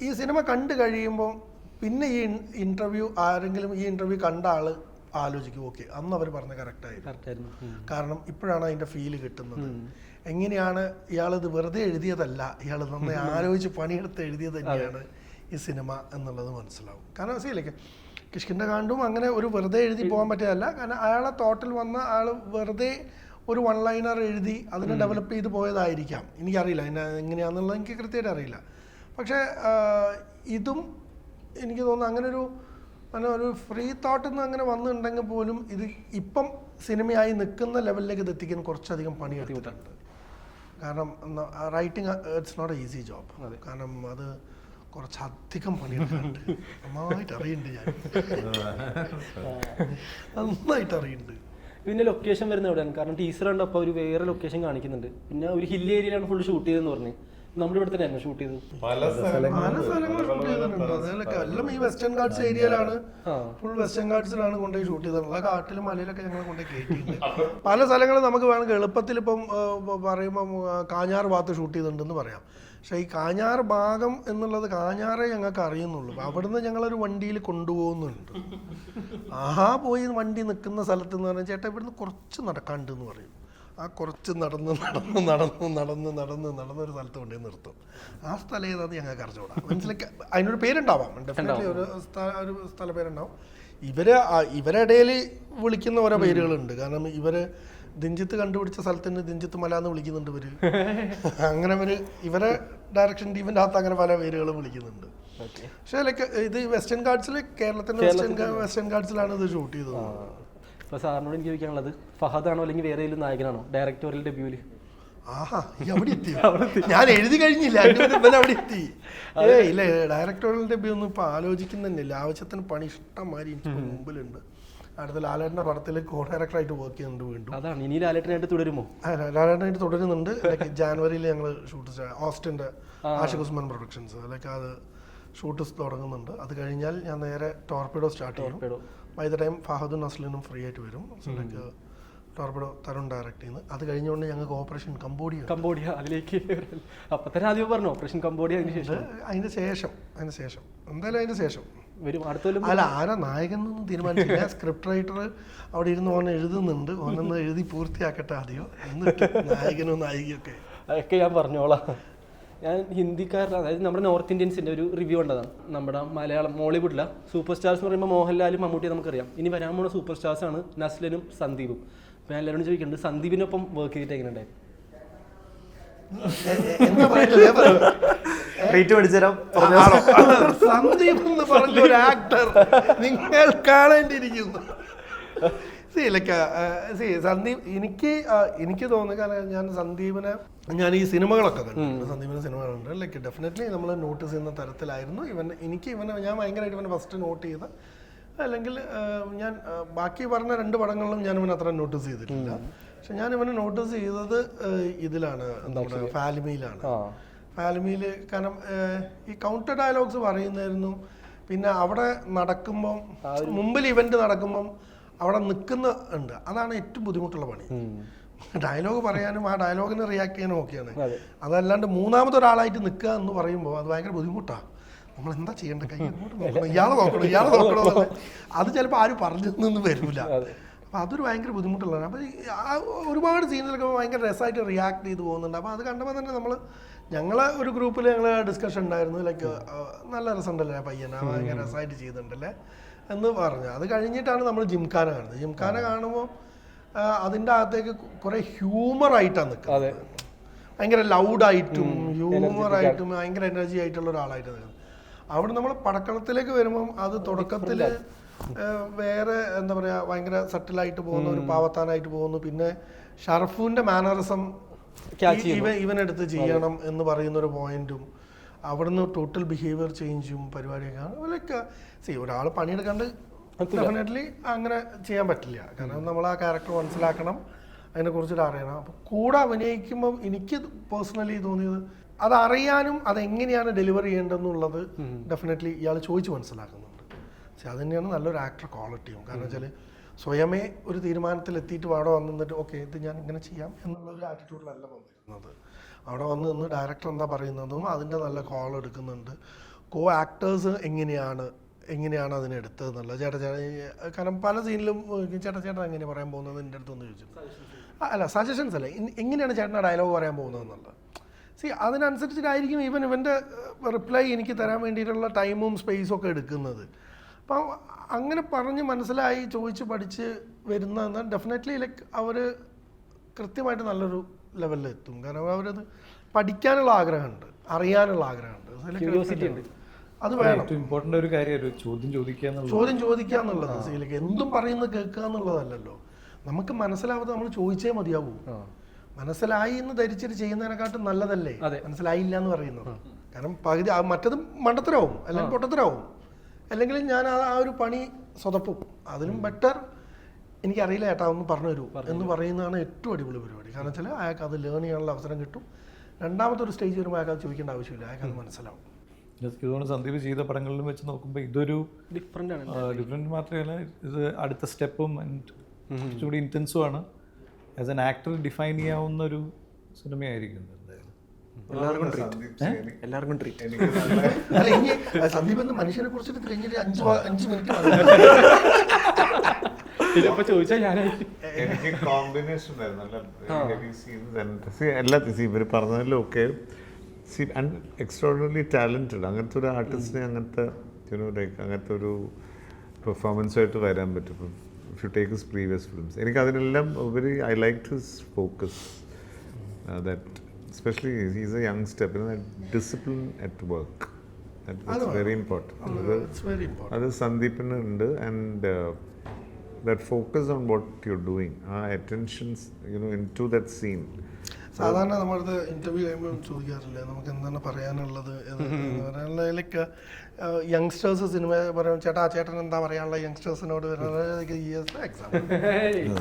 ഈ സിനിമ കണ്ടു കഴിയുമ്പോൾ പിന്നെ ഈ ഇൻ്റർവ്യൂ കണ്ട ആൾ ആലോചിക്കും ഓക്കെ അന്ന് അവർ പറഞ്ഞ കറക്റ്റായിരുന്നു. കാരണം ഇപ്പോഴാണ് അതിൻ്റെ ഫീല് കിട്ടുന്നത്. എങ്ങനെയാണ് ഇയാളിത് വെറുതെ എഴുതിയതല്ല, ഇയാൾ നന്നായി ആലോചിച്ച് പണിയെടുത്ത് എഴുതിയത് തന്നെയാണ് ഈ സിനിമ എന്നുള്ളത് മനസ്സിലാവും. കാരണം ശരിയല്ലേ കിഷ്കിന്ദകാണ്ടും അങ്ങനെ ഒരു വെറുതെ എഴുതി പോകാൻ പറ്റിയതല്ല. കാരണം അയാളെ തോട്ടിൽ വന്ന ആൾ വെറുതെ ഒരു വൺ ലൈനർ എഴുതി അതിനെ ഡെവലപ്പ് ചെയ്ത് പോയതായിരിക്കാം. എനിക്കറിയില്ല എങ്ങനെയാണെന്നുള്ളത് എനിക്ക് കൃത്യമായിട്ട് അറിയില്ല. പക്ഷേ ഇതും എനിക്ക് തോന്നുന്നു അങ്ങനെ ഒരു ഫ്രീ തോട്ടിൽ നിന്ന് അങ്ങനെ വന്നിട്ടുണ്ടെങ്കിൽ പോലും ഇത് ഇപ്പം സിനിമയായി നിൽക്കുന്ന ലെവലിലേക്ക് ഇത് എത്തിക്കാൻ കുറച്ചധികം പണിയെടുത്തിട്ടുണ്ട്. കാരണം writing it's not a easy job. കാരണം അത് കുറച്ചധികം പണിയെടുക്കുന്നുണ്ട്. നന്നായിട്ട് അറിയുന്നുണ്ട്, ഞാൻ നന്നായിട്ട് അറിയുന്നുണ്ട്. പിന്നെ ലൊക്കേഷൻ വരുന്നത് എവിടെയാണ്? കാരണം ടീച്ചർ കണ്ടപ്പോൾ ഒരു വേറെ ലൊക്കേഷൻ കാണിക്കുന്നുണ്ട്. പിന്നെ ഒരു ഹിൽ ഏരിയയിലാണ് ഫുൾ ഷൂട്ട് ചെയ്തതെന്ന് പറഞ്ഞു. നമ്മുടെ ഇവിടെ തന്നെയായിരുന്നു ഷൂട്ട് ചെയ്തത്. പല സ്ഥലങ്ങൾ ഷൂട്ട് ചെയ്തിട്ടുണ്ട്. അതിലൊക്കെ എല്ലാം ഈ വെസ്റ്റേൺ ഗാർഡ്സ് ഏരിയയിലാണ്, ഫുൾ വെസ്റ്റേൺ ഗാർഡ്സിലാണ് കൊണ്ടുപോയി ഷൂട്ട് ചെയ്തിട്ടുള്ളത്. കാട്ടിലും മലയിലൊക്കെ ഞങ്ങൾ കൊണ്ടുപോയി കയറ്റിയിട്ടുണ്ട്. പല സ്ഥലങ്ങളും നമുക്ക് വേണമെങ്കിൽ എളുപ്പത്തിൽ ഇപ്പം പറയുമ്പം കാഞ്ഞാറ് ഭാഗത്ത് ഷൂട്ട് ചെയ്തിട്ടുണ്ടെന്ന് പറയാം. പക്ഷേ ഈ കാഞ്ഞാറ് ഭാഗം എന്നുള്ളത് കാഞ്ഞാറേ ഞങ്ങൾക്ക് അറിയുന്നുള്ളൂ. അവിടുന്ന് ഞങ്ങളൊരു വണ്ടിയിൽ കൊണ്ടുപോകുന്നുണ്ട്. പോയി വണ്ടി നിൽക്കുന്ന സ്ഥലത്ത് എന്ന് പറഞ്ഞാൽ ചേട്ടാ ഇവിടുന്ന് കുറച്ച് നടക്കാണ്ട് എന്ന് പറയും. ആ കുറച്ച് നടന്നൊരു സ്ഥലത്ത് കൊണ്ടുപോയി നിർത്തും. ആ സ്ഥലം ഏതാന്ന് ഞങ്ങൾക്ക് അറിഞ്ഞുകൂടാ. മനസ്സിലാക്കി അതിനൊരു പേരുണ്ടാവാം, ഡെഫിനറ്റ്ലി ഒരു സ്ഥല പേരുണ്ടാവും. ഇവരെ ഇടയിൽ വിളിക്കുന്ന ഓരോ പേരുകളുണ്ട്. കാരണം ദിഞ്ചിത്ത് കണ്ടുപിടിച്ച സ്ഥലത്തിന് ദിഞ്ചിത്ത് മല എന്ന് വിളിക്കുന്നുണ്ട് ഇവര്. അങ്ങനെ ഇവരെ ഡയറക്ഷൻ ടീമിൻ്റെ അകത്ത് അങ്ങനെ പല പേരുകളും വിളിക്കുന്നുണ്ട്. പക്ഷേ ഇത് വെസ്റ്റേൺ ഗാർഡ്സിൽ കേരളത്തിന്റെ വെസ്റ്റേൺ ഗാർഡ്സിലാണ് ഇത് ഷൂട്ട് ചെയ്തത്. അപ്പോൾ സാറിനോട് എനിക്ക് ചോദിക്കാനുള്ളത്, ഫഹദാണോ അല്ലെങ്കിൽ വേറെ ഏതെങ്കിലും നായകനാണോ ഡയറക്ടോറിയൽ ഡെബ്യൂല്? അവിടെ എത്തി. ഞാൻ എഴുതി കഴിഞ്ഞില്ല, അവിടെ എത്തി. ഇല്ല, ഡയറക്ടോറിയൽ ഡെബ്യൂ ഒന്നും ഇപ്പൊ ആലോചിക്കുന്നില്ല. ആവശ്യത്തിന് പണി ഇഷ്ടംമാതിരി എനിക്ക് മുമ്പിലുണ്ട്. അടുത്ത ലാലേട്ടൻ്റെ പടത്തിൽ കോ ഡയറക്ടറായിട്ട് വർക്ക് ചെയ്യുന്നുണ്ട് വീണ്ടും. അതാണ് ഇനി ലാലേട്ടനായിട്ട് തുടരുമോ? ലാലേട്ടനായിട്ട് തുടരുന്നുണ്ട്. ജാനുവരിയിൽ ഞങ്ങൾ ഷൂട്ട് ഓസ്റ്റിൻ്റെ ആഷിഖ് ഉസ്മാൻ പ്രൊഡക്ഷൻസ് അത് ഷൂട്ട് തുടങ്ങുന്നുണ്ട്. അത് കഴിഞ്ഞാൽ ഞാൻ നേരെ ടോർപിഡോ സ്റ്റാർട്ട് ചെയ്യും. ബൈ ദ ടൈം ഫഹദും നസ്ലിനും ഫ്രീ ആയിട്ട് വരും. ടോർപിഡോ തരുൺ ഡയറക്ട് ചെയ്യുന്നത്. അത് കഴിഞ്ഞുകൊണ്ട് ഞങ്ങൾക്ക് ഓപ്പറേഷൻ കംബോഡിയ അതിലേക്ക് അപ്പം തന്നെ ആദ്യം പറഞ്ഞു ഓപ്പറേഷൻ കംബോഡിയ. അതിന് ശേഷം എന്തായാലും അതിന് ശേഷം വരും അടുത്ത. അല്ല, ആരാ നായകൻ എന്നൊന്നും തീരുമാനിച്ചില്ല. സ്ക്രിപ്റ്റ് റൈറ്റർ അവിടെ ഇരുന്ന് ഓൻ എഴുതുന്നുണ്ട്. ഓനൊന്ന് എഴുതി പൂർത്തിയാക്കട്ടെ ആദ്യം, എന്നിട്ട് നായകനോ നായികയൊക്കെ അതൊക്കെ ഞാൻ പറഞ്ഞോളാം. ഞാൻ ഹിന്ദിക്കാരുടെ, അതായത് നമ്മുടെ നോർത്ത് ഇന്ത്യൻസിൻ്റെ ഒരു റിവ്യൂ ഉണ്ടതാണ്. നമ്മുടെ മലയാളം മോളിവുഡിലെ സൂപ്പർ സ്റ്റാർസ് എന്ന് പറയുമ്പോൾ മോഹൻലാലും മമ്മൂട്ടിയും നമുക്കറിയാം. ഇനി വരാൻ പോകുന്ന സൂപ്പർ സ്റ്റാർസാണ് നസ്ലനും സന്ദീപും. അപ്പോൾ ഞാൻ എല്ലാവരോടും ചോദിക്കുന്നുണ്ട്, സന്ദീപിനൊപ്പം വർക്ക് ചെയ്തിട്ട് എങ്ങനെ ഉണ്ടായിരുന്നു? സന്ദീപ് എന്ന് പറഞ്ഞ ഒരു ആക്ടർ നിങ്ങൾ കാണേണ്ടിയിരിക്കുന്നു. സന്ദീപ് എനിക്ക് തോന്നുന്നു, കാരണം ഞാൻ സന്ദീപിനെ ഈ സിനിമകളൊക്കെ കണ്ടു. സന്ദീപിന്റെ സിനിമകളുണ്ട്. ഡെഫിനറ്റ്ലി നമ്മൾ നോട്ടീസ് ചെയ്യുന്ന തരത്തിലായിരുന്നു ഇവനെ ഞാൻ ഭയങ്കരമായിട്ട് ഇവനെ ഫസ്റ്റ് നോട്ട് ചെയ്ത. അല്ലെങ്കിൽ ഞാൻ ബാക്കി പറഞ്ഞ 2 പടങ്ങളിലും ഞാൻ ഇവനെ അത്ര നോട്ടീസ് ചെയ്തിട്ടില്ല. പക്ഷെ ഞാൻ ഇവനെ നോട്ടീസ് ചെയ്തത് ഇതിലാണ്, നമ്മുടെ ഫാലിമിയിലാണ്. ഫാലിമിയിൽ കാരണം ഈ കൗണ്ടർ ഡയലോഗ്സ് പറയുന്നായിരുന്നു. പിന്നെ അവിടെ നടക്കുമ്പം, മുമ്പിൽ ഇവന്റ് നടക്കുമ്പം അവിടെ നിൽക്കുന്ന ഉണ്ട്. അതാണ് ഏറ്റവും ബുദ്ധിമുട്ടുള്ള പണി. ഡയലോഗ് പറയാനും ആ ഡയലോഗിന് റിയാക്ട് ചെയ്യാനും ഒക്കെയാണ്. അതല്ലാണ്ട് മൂന്നാമതൊരാളായിട്ട് നിൽക്കുക എന്ന് പറയുമ്പോൾ അത് ഭയങ്കര ബുദ്ധിമുട്ടാണ്. നമ്മൾ എന്താ ചെയ്യേണ്ടത്? കൈ അങ്ങോട്ട് നോക്കണം, ഇയാളെ നോക്കണം. അത് ചിലപ്പോൾ ആരും പറഞ്ഞൊന്നും വരില്ല. അപ്പോൾ അതൊരു ഭയങ്കര ബുദ്ധിമുട്ടുള്ളതാണ്. അപ്പോൾ ഒരുപാട് സീനിലൊക്കെ ഭയങ്കര രസമായിട്ട് റിയാക്ട് ചെയ്ത് പോകുന്നുണ്ട്. അപ്പോൾ അത് കണ്ടപ്പോൾ തന്നെ ഞങ്ങളെ ഒരു ഗ്രൂപ്പിൽ ഡിസ്കഷൻ ഉണ്ടായിരുന്നു. നല്ല രസമുണ്ടല്ലേ പയ്യന, ഭയങ്കര രസമായിട്ട് ചെയ്യുന്നുണ്ടല്ലേ എന്ന് പറഞ്ഞു. അത് കഴിഞ്ഞിട്ടാണ് നമ്മൾ ജിംഖാന കാണുന്നത്. ജിംഖാന കാണുമ്പോൾ അതിൻ്റെ അകത്തേക്ക് കുറേ ഹ്യൂമറായിട്ടാണ് നിൽക്കുന്നത്. ഭയങ്കര ലൗഡായിട്ടും ഹ്യൂമറായിട്ടും ഭയങ്കര എനർജി ആയിട്ടുള്ള ഒരാളായിട്ട് നിൽക്കുന്നത്. അവിടെ നമ്മൾ പടക്കളത്തിലേക്ക് വരുമ്പം അത് തുടക്കത്തിൽ വേറെ എന്താ പറയുക, ഭയങ്കര സെറ്റിലായിട്ട് പോകുന്ന ഒരു പാവത്താനായിട്ട് പോകുന്നു. പിന്നെ ഷർഫുവിന്റെ മാനറിസം Catch ഇവനെടുത്ത് ചെയ്യണം എന്ന് പറയുന്ന ഒരു പോയിന്റും അവിടുന്ന് ടോട്ടൽ ബിഹേവിയർ ചേഞ്ചും പരിപാടിയൊക്കെ ലൈക്ക് ഒരാൾ പണിയെടുക്കാണ്ട് ഡെഫിനറ്റ്ലി അങ്ങനെ ചെയ്യാൻ പറ്റില്ല. കാരണം നമ്മൾ ആ ക്യാരക്ടർ മനസ്സിലാക്കണം, അതിനെക്കുറിച്ചിട്ട് അറിയണം. അപ്പോൾ കൂടെ അഭിനയിക്കുമ്പോൾ എനിക്ക് പേഴ്സണലി തോന്നിയത് അതറിയാനും അതെങ്ങനെയാണ് ഡെലിവറി ചെയ്യേണ്ടതെന്നുള്ളത് ഡെഫിനറ്റ്ലി ഇയാൾ ചോദിച്ച് മനസ്സിലാക്കുന്നുണ്ട്. പക്ഷെ അത് തന്നെയാണ് നല്ലൊരു ആക്ടർ ക്വാളിറ്റിയും. കാരണം വെച്ചാൽ സ്വയമേ ഒരു തീരുമാനത്തിൽ എത്തിയിട്ട് അവിടെ വന്നിട്ട് ഓക്കെ ഇത് ഞാൻ ഇങ്ങനെ ചെയ്യാം എന്നുള്ളൊരു ആറ്റിറ്റ്യൂഡിലല്ല വന്നിരുന്നത്. അവിടെ വന്ന് നിന്ന് ഡയറക്ടർ എന്താ പറയുന്നതും അതിൻ്റെ നല്ല കോൾ എടുക്കുന്നുണ്ട്. കോ ആക്ടേഴ്സ് എങ്ങനെയാണ് അതിനെടുത്തത് എന്നുള്ളത് ചേട്ടാ കാരണം പല സീനിലും ചേട്ടാ എങ്ങനെ പറയാൻ പോകുന്നത് എൻ്റെ അടുത്തൊന്ന് ചോദിച്ചു. അല്ല സജഷൻസ് അല്ല, എങ്ങനെയാണ് ചേട്ടൻ്റെ ഡയലോഗ് പറയാൻ പോകുന്നത് എന്നുള്ളത്. അതിനനുസരിച്ചിട്ടായിരിക്കും ഇവൻ്റെ റിപ്ലൈ എനിക്ക് തരാൻ വേണ്ടിയിട്ടുള്ള ടൈമും സ്പേസും ഒക്കെ എടുക്കുന്നത്. അപ്പം അങ്ങനെ പറഞ്ഞ് മനസ്സിലായി ചോദിച്ച് പഠിച്ച് വരുന്ന ഡെഫിനറ്റ്ലി ലൈക്ക് അവർ കൃത്യമായിട്ട് നല്ലൊരു ലെവലിൽ എത്തും. കാരണം അവരത് പഠിക്കാനുള്ള ആഗ്രഹമുണ്ട്, അറിയാനുള്ള ആഗ്രഹമുണ്ട്, അത് വേണം. ഏറ്റവും ഇമ്പോർട്ടൻ്റ് ഒരു കാര്യം ചോദ്യം ചോദിക്കുക എന്നുള്ളത്. സീലേക്ക് എന്തും പറയുന്നത് കേൾക്കുക എന്നുള്ളതല്ലല്ലോ. നമുക്ക് മനസ്സിലാവാതെ നമ്മൾ ചോദിച്ചേ മതിയാവൂ. മനസ്സിലായി എന്ന് ധരിച്ചിട്ട് ചെയ്യുന്നതിനെക്കാട്ടും നല്ലതല്ലേ മനസ്സിലായില്ല എന്ന് പറയുന്നത്. കാരണം പകുതി മറ്റതും മണ്ടത്തരവും അല്ലെങ്കിൽ പൊട്ടത്തരവും, അല്ലെങ്കിൽ ഞാൻ ആ ഒരു പണി സ്വതപ്പും. അതിലും ബെറ്റർ എനിക്കറിയില്ല ചേട്ടാ ഒന്ന് പറഞ്ഞു തരൂ എന്ന് പറയുന്നതാണ് ഏറ്റവും അടിപൊളി പരിപാടി. കാരണം വെച്ചാൽ അയാൾക്ക് അത് ലേൺ ചെയ്യാനുള്ള അവസരം കിട്ടും. രണ്ടാമത്തെ ഒരു സ്റ്റേജ് വരുമ്പോൾ അയാൾക്ക് അത് ചോദിക്കേണ്ട ആവശ്യമില്ല, അയാൾക്ക് അത് മനസ്സിലാവും. ഇതുകൊണ്ട് സന്ദീപ് ചെയ്ത പടങ്ങളിലും വെച്ച് നോക്കുമ്പോൾ ഇതൊരു ഡിഫറെൻറ്റ് മാത്രമല്ല, ഇത് അടുത്ത സ്റ്റെപ്പും കുറച്ചുകൂടി ഇൻറ്റൻസുമാണ്. ആസ് എൻ ആക്ടർ ഡിഫൈൻ ചെയ്യാവുന്ന ഒരു സിനിമയായിരിക്കും എന്തായാലും. എല്ലാവർക്കും ട്രീറ്റ്. അല്ല ഇനി സന്ദീപ് എന്ന മനുഷ്യനെ കുറിച്ചിട്ട് കഴിഞ്ഞിട്ട് 5 മിനിറ്റ് എനിക്ക് കോമ്പിനേഷൻ ഉണ്ടായിരുന്നു എല്ലാ ഇവർ പറഞ്ഞതിലും ഒക്കെ. എക്സ്ട്രോർഡിനറി ടാലൻറ്റഡ് അങ്ങനത്തെ ഒരു ആർട്ടിസ്റ്റിനെ അങ്ങനത്തെ ലൈക്ക് അങ്ങനത്തെ ഒരു പെർഫോമൻസുമായിട്ട് വരാൻ പറ്റും. If you take his previous films എനിക്ക് അതിനെല്ലാം ഉപരി I like his focus that especially he's a youngster. പിന്നെ discipline at work that very important. അത് സന്ദീപിന് ഉണ്ട്. And that focus on what you are doing, ആ attentions into that scene. സാധാരണ നമ്മളത് ഇന്റർവ്യൂ കഴിയുമ്പോൾ ചോദിക്കാറില്ല നമുക്ക് എന്താണ് പറയാനുള്ളത് പറയാനുള്ള ലൈക്ക് യങ്സ്റ്റേഴ്സ് സിനിമ പറയും ചേട്ടൻ എന്താ പറയാനുള്ള യങ്സ്റ്റേഴ്സിനോട്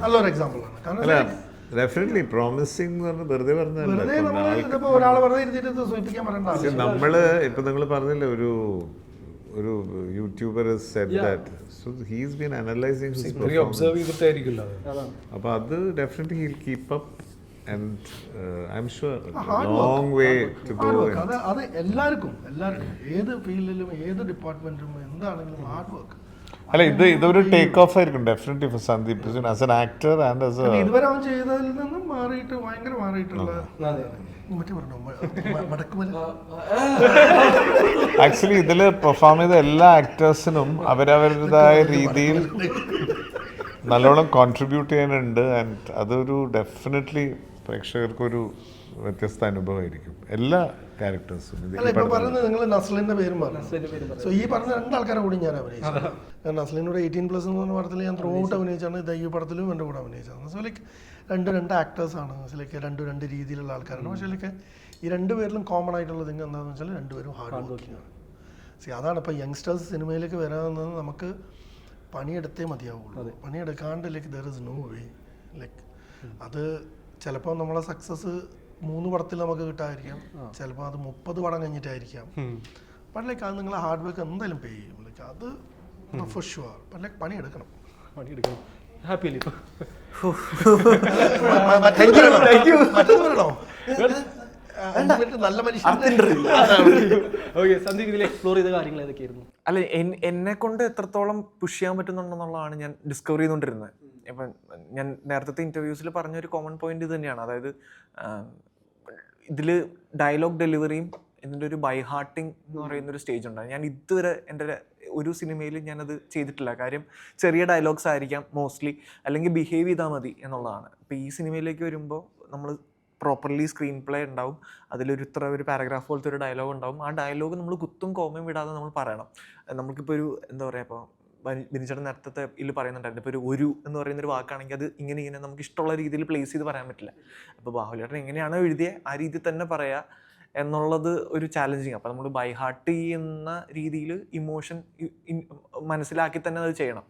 നല്ലൊരു എക്സാമ്പിളാണ്. കാരണം ഡെഫിനറ്റ്ലി പ്രോമിസിംഗ് എന്ന് പറഞ്ഞാൽ വെറുതെ പറഞ്ഞാൽ ഒരാളെ വെറുതെ ഇരുത്തിയിട്ട് സൂചിപ്പിക്കാൻ പറയണ്ട. നമ്മള് ഇപ്പൊ നിങ്ങൾ പറഞ്ഞില്ലേ ഒരു YouTuber said that, so he's been analysing his performance, observe ചെയ്തിട്ടായിരിക്കില്ല. അപ്പോൾ അത് definitely he'll keep up and I'm sure long way to go. അത് എല്ലാവർക്കും ഏത് ഫീൽഡിലും ഏത് ഡിപ്പാർട്ട്മെന്റിലും എന്താണെങ്കിലും ഹാർഡ് വർക്ക്. അല്ല ഇതൊരു ടേക്ക് ഓഫ് ആയിരിക്കും definitely for Sandeep as an actor and as a ഇതുവരെ അവൻ ചെയ്തതിൽ നിന്നും ഭയങ്കര മാറിയിട്ടുള്ള മറ്റേ പറഞ്ഞു വടക്കുമല. ആക്ച്വലി ഇതിൽ പെർഫോം ചെയ്ത എല്ലാ ആക്ടേഴ്സിനും അവരവരുടേതായ രീതിയിൽ നല്ലോണം കോൺട്രിബ്യൂട്ട് ചെയ്യാനുണ്ട്. ആൻഡ് അതൊരു ഡെഫിനറ്റ്ലി പ്രേക്ഷകർക്കൊരു വ്യത്യസ്ത അനുഭവമായിരിക്കും എല്ലാ ക്യാരക്ടേഴ്സും. അല്ല ഇപ്പൊ പറയുന്നത് നിങ്ങൾ നസ്ലിന്റെ പേരും പറഞ്ഞു. സോ ഈ പറഞ്ഞ 2 ആൾക്കാരെ കൂടി ഞാൻ അഭിനയിച്ചു. കാരണം നസ്ലിനോട് 18+ എന്ന് പറഞ്ഞ പടത്തിൽ ഞാൻ ത്രൂ ഔട്ട് അഭിനയിച്ചാണ്. ഈ പടത്തിലും എൻ്റെ കൂടെ അഭിനയിച്ചത്. സോ ലൈക്ക് രണ്ട് ആക്ടേഴ്സാണ്. ലൈക്ക് രണ്ട് രീതിയിലുള്ള ആൾക്കാരാണ്. പക്ഷേ ലൈക്ക് ഈ 2 പേരിലും കോമൺ ആയിട്ടുള്ള തിങ് എന്താണെന്ന് വെച്ചാൽ 2 പേരും ഹാർഡ് വർക്കിംഗ് ആണ്. അതാണ് ഇപ്പോൾ യങ്സ്റ്റേഴ്സ് സിനിമയിലേക്ക് വരാമെന്നത്. നമുക്ക് പണിയെടുത്തേ മതിയാവുള്ളൂ. പണിയെടുക്കാണ്ട് like there is no way. Like അത് ചിലപ്പോൾ നമ്മളെ സക്സസ് 3 പടത്തിൽ നമുക്ക് കിട്ടാതിരിക്കാം, ചിലപ്പോൾ അത് 30 പടം കഴിഞ്ഞിട്ടായിരിക്കാം. ബട്ട് ലൈക്ക് അത് നിങ്ങളെ ഹാർഡ് വർക്ക് എന്തായാലും പേ ചെയ്യും. ലൈക്ക് അത് ഫോർ ഷുവർ. ബട്ട് ലൈക്ക് പണിയെടുക്കണം. ഹാപ്പി അല്ലേ? നല്ല മനുഷ്യൻ. സന്ദീപ് ഇതിൽ എക്സ്പ്ലോർ ചെയ്ത കാര്യങ്ങൾ ഏതൊക്കെയായിരുന്നു? അല്ല എന്നെ കൊണ്ട് എത്രത്തോളം പുഷ് ചെയ്യാൻ പറ്റുന്നുണ്ടെന്നുള്ളതാണ് ഞാൻ ഡിസ്കവർ ചെയ്തുകൊണ്ടിരുന്നത്. ഇപ്പം ഞാൻ നേരത്തെ ഇൻ്റർവ്യൂസിൽ പറഞ്ഞൊരു കോമൺ പോയിന്റ് ഇത് തന്നെയാണ്. അതായത് ഇതിൽ ഡയലോഗ് ഡെലിവറിയും ഇതിൻ്റെ ഒരു ബൈ ഹാർട്ടിങ് എന്ന് പറയുന്നൊരു സ്റ്റേജ് ഉണ്ടായി. ഞാൻ ഇതുവരെ എൻ്റെ ഒരു സിനിമയിൽ ഞാനത് ചെയ്തിട്ടില്ല. കാര്യം ചെറിയ ഡയലോഗ്സ് ആയിരിക്കാം മോസ്റ്റ്ലി, അല്ലെങ്കിൽ ബിഹേവ് ചെയ്താൽ മതി എന്നുള്ളതാണ്. ഇപ്പോൾ ഈ സിനിമയിലേക്ക് വരുമ്പോൾ നമ്മൾ പ്രോപ്പർലി സ്ക്രീൻ പ്ലേ ഉണ്ടാവും. അതിലൊരു ഒരു പാരഗ്രാഫ് പോലത്തെ ഒരു ഡയലോഗ് ഉണ്ടാവും. ആ ഡയലോഗ് നമ്മൾ കുത്തും കോമയും വിടാതെ നമ്മൾ പറയണം. നമുക്കിപ്പോൾ ഒരു എന്താ പറയുക, ഇപ്പോൾ ബിനിച്ചേട്ടൻ നേരത്തെ ഇതിൽ പറയുന്നുണ്ടായിരുന്നു. ഇപ്പോൾ ഒരു എന്ന് പറയുന്നൊരു വാക്കാണെങ്കിൽ അത് ഇങ്ങനെ നമുക്ക് ഇഷ്ടമുള്ള രീതിയിൽ പ്ലേസ് ചെയ്ത് പറയാൻ പറ്റില്ല. അപ്പോൾ ബാഹുലേട്ടൻ എങ്ങനെയാണോ എഴുതിയത് ആ രീതിയിൽ തന്നെ പറയുക എന്നുള്ളത് ഒരു ചാലഞ്ചിങ്. അപ്പോൾ നമ്മൾ ബൈ ഹാർട്ട് ചെയ്യുന്ന രീതിയിൽ ഇമോഷൻ മനസ്സിലാക്കി തന്നെ അത് ചെയ്യണം.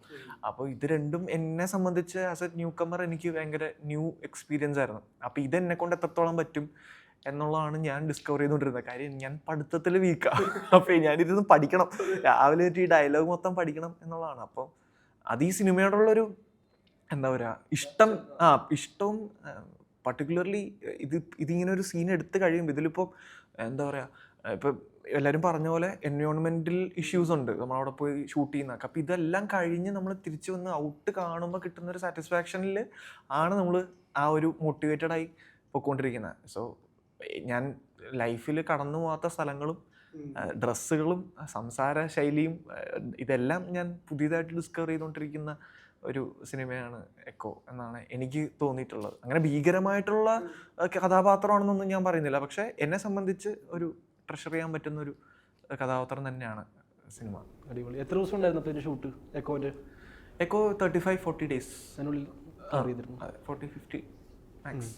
അപ്പോൾ ഇത് രണ്ടും എന്നെ സംബന്ധിച്ച് ആസ് എ ന്യൂ കമ്മർ എനിക്ക് ഭയങ്കര ന്യൂ എക്സ്പീരിയൻസ് ആയിരുന്നു. അപ്പോൾ ഇതെന്നെ കൊണ്ട് എത്രത്തോളം പറ്റും എന്നുള്ളതാണ് ഞാൻ ഡിസ്കവർ ചെയ്തുകൊണ്ടിരുന്നത്. കാര്യം ഞാൻ പഠിത്തത്തിൽ വീക്കാണ്. അപ്പോൾ ഞാനിരുന്ന് പഠിക്കണം, രാവിലെ ഈ ഡയലോഗ് മൊത്തം പഠിക്കണം എന്നുള്ളതാണ്. അപ്പോൾ അത് ഈ സിനിമയോടുള്ളൊരു എന്താ പറയുക ഇഷ്ടവും പർട്ടിക്കുലർലി ഇതിങ്ങനെ ഒരു സീൻ എടുത്ത് കഴിയുമ്പോൾ ഇതിലിപ്പോൾ എന്താ പറയുക, ഇപ്പം എല്ലാവരും പറഞ്ഞ പോലെ എൻവയോൺമെൻറ്റൽ ഇഷ്യൂസ് ഉണ്ട് നമ്മളവിടെ പോയി ഷൂട്ട് ചെയ്യുന്നതൊക്കെ. അപ്പോൾ ഇതെല്ലാം കഴിഞ്ഞ് നമ്മൾ തിരിച്ച് വന്ന് ഔട്ട് കാണുമ്പോൾ കിട്ടുന്നൊരു സാറ്റിസ്ഫാക്ഷനിൽ ആണ് നമ്മൾ ആ ഒരു മോട്ടിവേറ്റഡായി പോയിക്കൊണ്ടിരിക്കുന്നത്. സോ ഞാൻ ലൈഫിൽ കടന്നു പോകാത്ത സ്ഥലങ്ങളും ഡ്രസ്സുകളും സംസാര ശൈലിയും ഇതെല്ലാം ഞാൻ പുതിയതായിട്ട് ഡിസ്കവർ ചെയ്തുകൊണ്ടിരിക്കുന്ന ഒരു സിനിമയാണ് എക്കോ എന്നാണ് എനിക്ക് തോന്നിയിട്ടുള്ളത്. അങ്ങനെ ഭീകരമായിട്ടുള്ള കഥാപാത്രമാണെന്നൊന്നും ഞാൻ പറയുന്നില്ല, പക്ഷേ എന്നെ സംബന്ധിച്ച് ഒരു ട്രഷർ ചെയ്യാൻ പറ്റുന്ന ഒരു കഥാപാത്രം തന്നെയാണ് സിനിമ. അടിപൊളി. എത്ര ദിവസം ഉണ്ടായിരുന്നു അപ്പോൾ ഷൂട്ട് എക്കോൻ്റെ? Echo 35-40 days. അതിനുള്ളിൽ 40-50 മാക്സ്.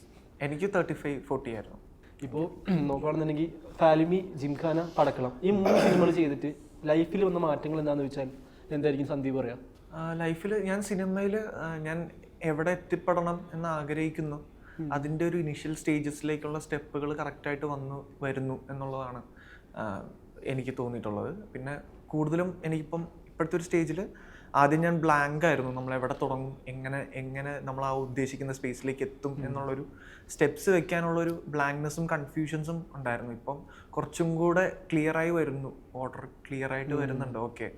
എനിക്ക് 35-40 ആയിരുന്നു. ഇപ്പോൾ നോക്കുകയാണെന്നുണ്ടെങ്കിൽ ഫാലിമി, ജിംഖാന, പടക്കളം ഈ 3 സിനിമകൾ ചെയ്തിട്ട് ലൈഫിൽ വന്ന മാറ്റങ്ങൾ എന്താണെന്ന് വെച്ചാൽ എന്തായിരിക്കും സന്ദീപ് പറയാം? ലൈഫിൽ ഞാൻ സിനിമയിൽ ഞാൻ എവിടെ എത്തിപ്പെടണം എന്ന് ആഗ്രഹിക്കുന്നു, അതിൻ്റെ ഒരു ഇനീഷ്യൽ സ്റ്റേജസിലേക്കുള്ള സ്റ്റെപ്പുകൾ കറക്റ്റായിട്ട് വരുന്നു എന്നുള്ളതാണ് എനിക്ക് തോന്നിയിട്ടുള്ളത്. പിന്നെ കൂടുതലും എനിക്കിപ്പം ഇപ്പോഴത്തെ ഒരു സ്റ്റേജിൽ ആദ്യം ഞാൻ ബ്ലാങ്ക് ആയിരുന്നു. നമ്മൾ എവിടെ തുടങ്ങും, എങ്ങനെ നമ്മൾ ആ ഉദ്ദേശിക്കുന്ന സ്പേസിലേക്ക് എത്തും എന്നുള്ളൊരു സ്റ്റെപ്സ് വെക്കാനുള്ളൊരു ബ്ലാങ്ക്നെസ്സും കൺഫ്യൂഷൻസും ഉണ്ടായിരുന്നു. ഇപ്പം കുറച്ചും കൂടെ ക്ലിയറായി വരുന്നു, ഓർഡർ ക്ലിയറായിട്ട് വരുന്നുണ്ട്. ഓക്കെ,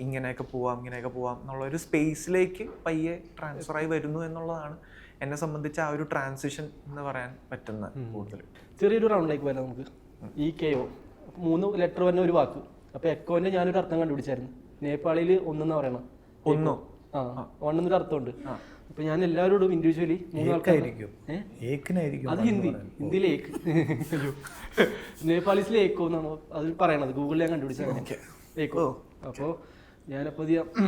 ഇങ്ങനെയൊക്കെ പോവാം എന്നുള്ളൊരു സ്പേസിലേക്ക് പയ്യെ ട്രാൻസ്ഫറായി വരുന്നു എന്നുള്ളതാണ് എന്നെ സംബന്ധിച്ച് ആ ഒരു ട്രാൻസിഷൻ എന്ന് പറയാൻ പറ്റുന്ന കൂടുതൽ. ചെറിയൊരു റൗണ്ടിലേക്ക് വരാം നമുക്ക്. ഈ കെയോ 3 ലെറ്റർ വരുന്ന ഒരു വാക്ക്. അപ്പോൾ എക്കോൻ്റെ ഞാനൊരു അർത്ഥം കണ്ടുപിടിച്ചായിരുന്നു. നേപ്പാളിൽ ഒന്നെന്ന് പറയണം. ഒന്നോ? ഒന്നെന്നൊരു അർത്ഥമുണ്ട്. അപ്പോൾ ഞാൻ എല്ലാവരോടും ഇൻഡിവിജ്വലി 3 ആൾക്കാരായിരിക്കും. അത് ഹിന്ദിയിൽ ഏക്ക്, നേപ്പാളീസിൽ ഏക്കോ എന്നാണ് അത് പറയണത്. ഗൂഗിളിൽ ഞാൻ കണ്ടുപിടിച്ചത് ഏക്കോ. അപ്പോൾ ഞാനപ്പോൾ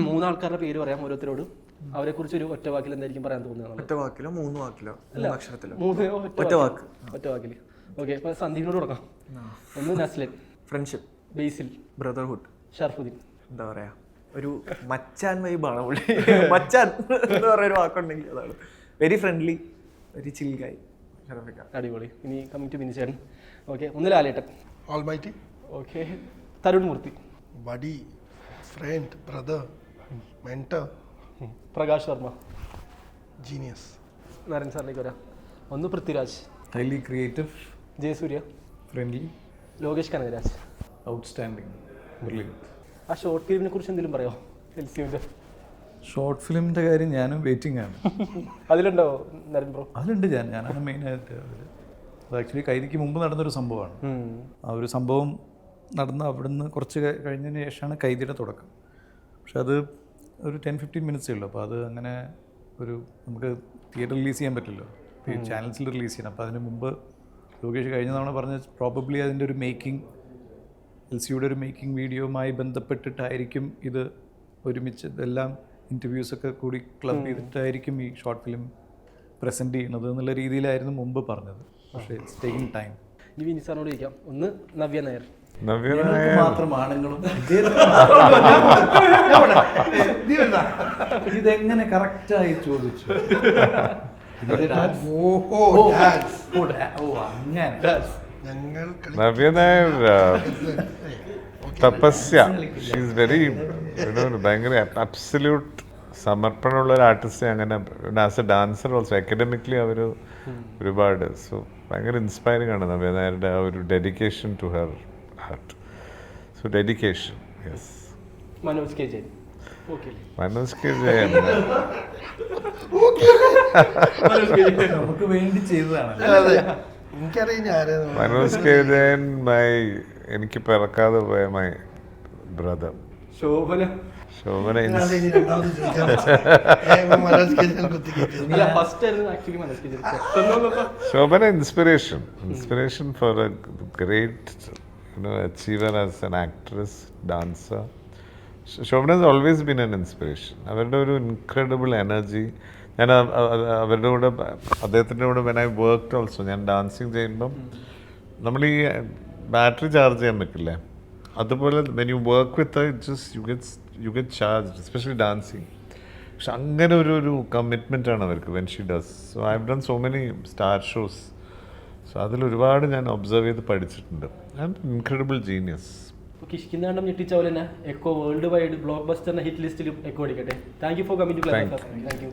3 ആൾക്കാരുടെ പേര് പറയാം ഓരോരുത്തരോടും. അവരെ കുറിച്ച് ഒരു ഒറ്റ വാക്കിൽ എന്തായിരിക്കും പറയാൻ തോന്നുന്നത്? ഒറ്റ വാക്കിലോ 3 വാക്കിലോ 3 അക്ഷരത്തിലോ? ഒറ്റ വാക്കിൽ. ഓക്കെ, അപ്പോൾ സന്ദീപിനോട് തുടങ്ങാം. ഒന്ന് നസ്ലൻ, ഫ്രണ്ട്ഷിപ്പ്. ബേസിൽ, ബ്രദർഹുഡ്. ഷർഫുദ്ദീൻ. എന്താ പറയാ, ഒരു മച്ചാൻ വൈബാണ് പുള്ളി. മച്ചാൻ എന്ന് പറയുന്ന വാക്കുണ്ടെങ്കിൽ അതാണ്. വെരി ഫ്രണ്ട്ലി, വെരി ചിൽ ഗായ്. അടിപൊളി. ഇനി കമ്മിങ് ടു ബിനിച്ചേട്ടൻ. ഓക്കെ, ഒന്ന് Lalettan. Almighty. Okay, Tharun Moorthy. Buddy, friend, brother, mentor. Prakash Varma. Genius. Narayan സാറിലേക്ക് വരാം. ഒന്ന് Prithviraj. Highly creative, Jayasurya. Friendly, Lokesh Kanagaraj. Outstanding, brilliant. ആ ഷോർട്ട് ഫിലിമിനെ കുറിച്ച് എന്തെങ്കിലും പറയാമോ? എൽസിയുടെ ഷോർട്ട് ഫിലിമിൻ്റെ കാര്യം ഞാനും വെയിറ്റിംഗ് ആണ്. അതിലുണ്ടോ നരൻ ബ്രോ? അതിലുണ്ട്. ഞാനാണ് മെയിനായിട്ട്. അത് ആക്ച്വലി കൈദിക്ക് മുമ്പ് നടന്നൊരു സംഭവമാണ്. ആ ഒരു സംഭവം നടന്ന് അവിടുന്ന് കുറച്ച് കഴിഞ്ഞതിന് ശേഷമാണ് കൈദിയുടെ തുടക്കം. പക്ഷെ അത് ഒരു 10-15 മിനിറ്റ്സേ ഉള്ളൂ. അപ്പോൾ അത് അങ്ങനെ ഒരു നമുക്ക് തിയേറ്റർ റിലീസ് ചെയ്യാൻ പറ്റില്ലോ, ഈ ചാനൽസിൽ റിലീസ് ചെയ്യണം. അപ്പോൾ അതിന് മുമ്പ് ലോകേഷ് കഴിഞ്ഞ തവണ പറഞ്ഞ പ്രോബബ്ലി അതിൻ്റെ ഒരു മേക്കിംഗ്, എൽസിയുടെ ഒരു മേക്കിംഗ് വീഡിയോയുമായി ബന്ധപ്പെട്ടിട്ടായിരിക്കും ഇത് ഒരുമിച്ച് ഇതെല്ലാം ഇൻ്റർവ്യൂസൊക്കെ കൂടി ക്ലബ് ചെയ്തിട്ടായിരിക്കും ഈ ഷോർട്ട് ഫിലിം പ്രസൻറ്റ് ചെയ്യുന്നത് എന്നുള്ള രീതിയിലായിരുന്നു മുമ്പ് പറഞ്ഞത്. പക്ഷേ ഇറ്റ്സ് ടേക്കിംഗ് ടൈം. ഇനി വിനി സാറിനോട് ചോദിക്കാം. ഒന്ന് നവ്യ നായർ. മാത്രം ആണുങ്ങളും ഇതെങ്ങനെ കറക്റ്റായി ചോദിച്ചു? നവ്യ നായർ തപസ്യ. ഷീസ് വെരി ഭയങ്കര അബ്സല്യൂട്ട് സമർപ്പണമുള്ള ഒരു ആർട്ടിസ്റ്റ്. അങ്ങനെ as a dancer also academically അവർ ഒരുപാട്. സോ ഭയങ്കര ഇൻസ്പയറിംഗ് ആണ് നവ്യ നായരുടെ ആ ഒരു dedication to her heart. So dedication. Yes. Manoj K Jayan. Manoj K Jayan നമുക്ക് വേണ്ടി ചെയ്തതാണ്. മനോജ് കെ ജയൻ എനിക്ക് പിറക്കാതെ പോയ my brother. Shobana. Shobana inspiration for a great achiever as an actress, dancer, Shobana has always been an inspiration. അവരുടെ ഒരു ഇൻക്രെഡിബിൾ എനർജി. ഞാൻ അവരുടെ കൂടെ അദ്ദേഹത്തിൻ്റെ കൂടെ വെൻ ഐ വർക്ക്ഡ് ഓൾസോ, ഞാൻ ഡാൻസിങ് ചെയ്യുമ്പം നമ്മൾ ഈ ബാറ്ററി ചാർജ് ചെയ്യാൻ പറ്റില്ലേ, അതുപോലെ when you work with it just you get charge, especially dancing. പക്ഷെ അങ്ങനെ ഒരു കമ്മിറ്റ്മെൻ്റ് ആണ് അവർക്ക് when she does. So I have done so many star shows. So അതിലൊരുപാട് ഞാൻ ഒബ്സർവ് ചെയ്ത് പഠിച്ചിട്ടുണ്ട്. And incredible genius. കിഷ്കിന്താണ്ടം ഞെട്ടിച്ച പോലെ തന്നെ എക്കോ വേൾഡ് വൈഡ് ബ്ലോക്ക് ബസ്റ്ററിന്റെ ഹിറ്റ് ലിസ്റ്റിലും എക്കോ അടിക്കട്ടെ. Thank you for coming to club. Thank U.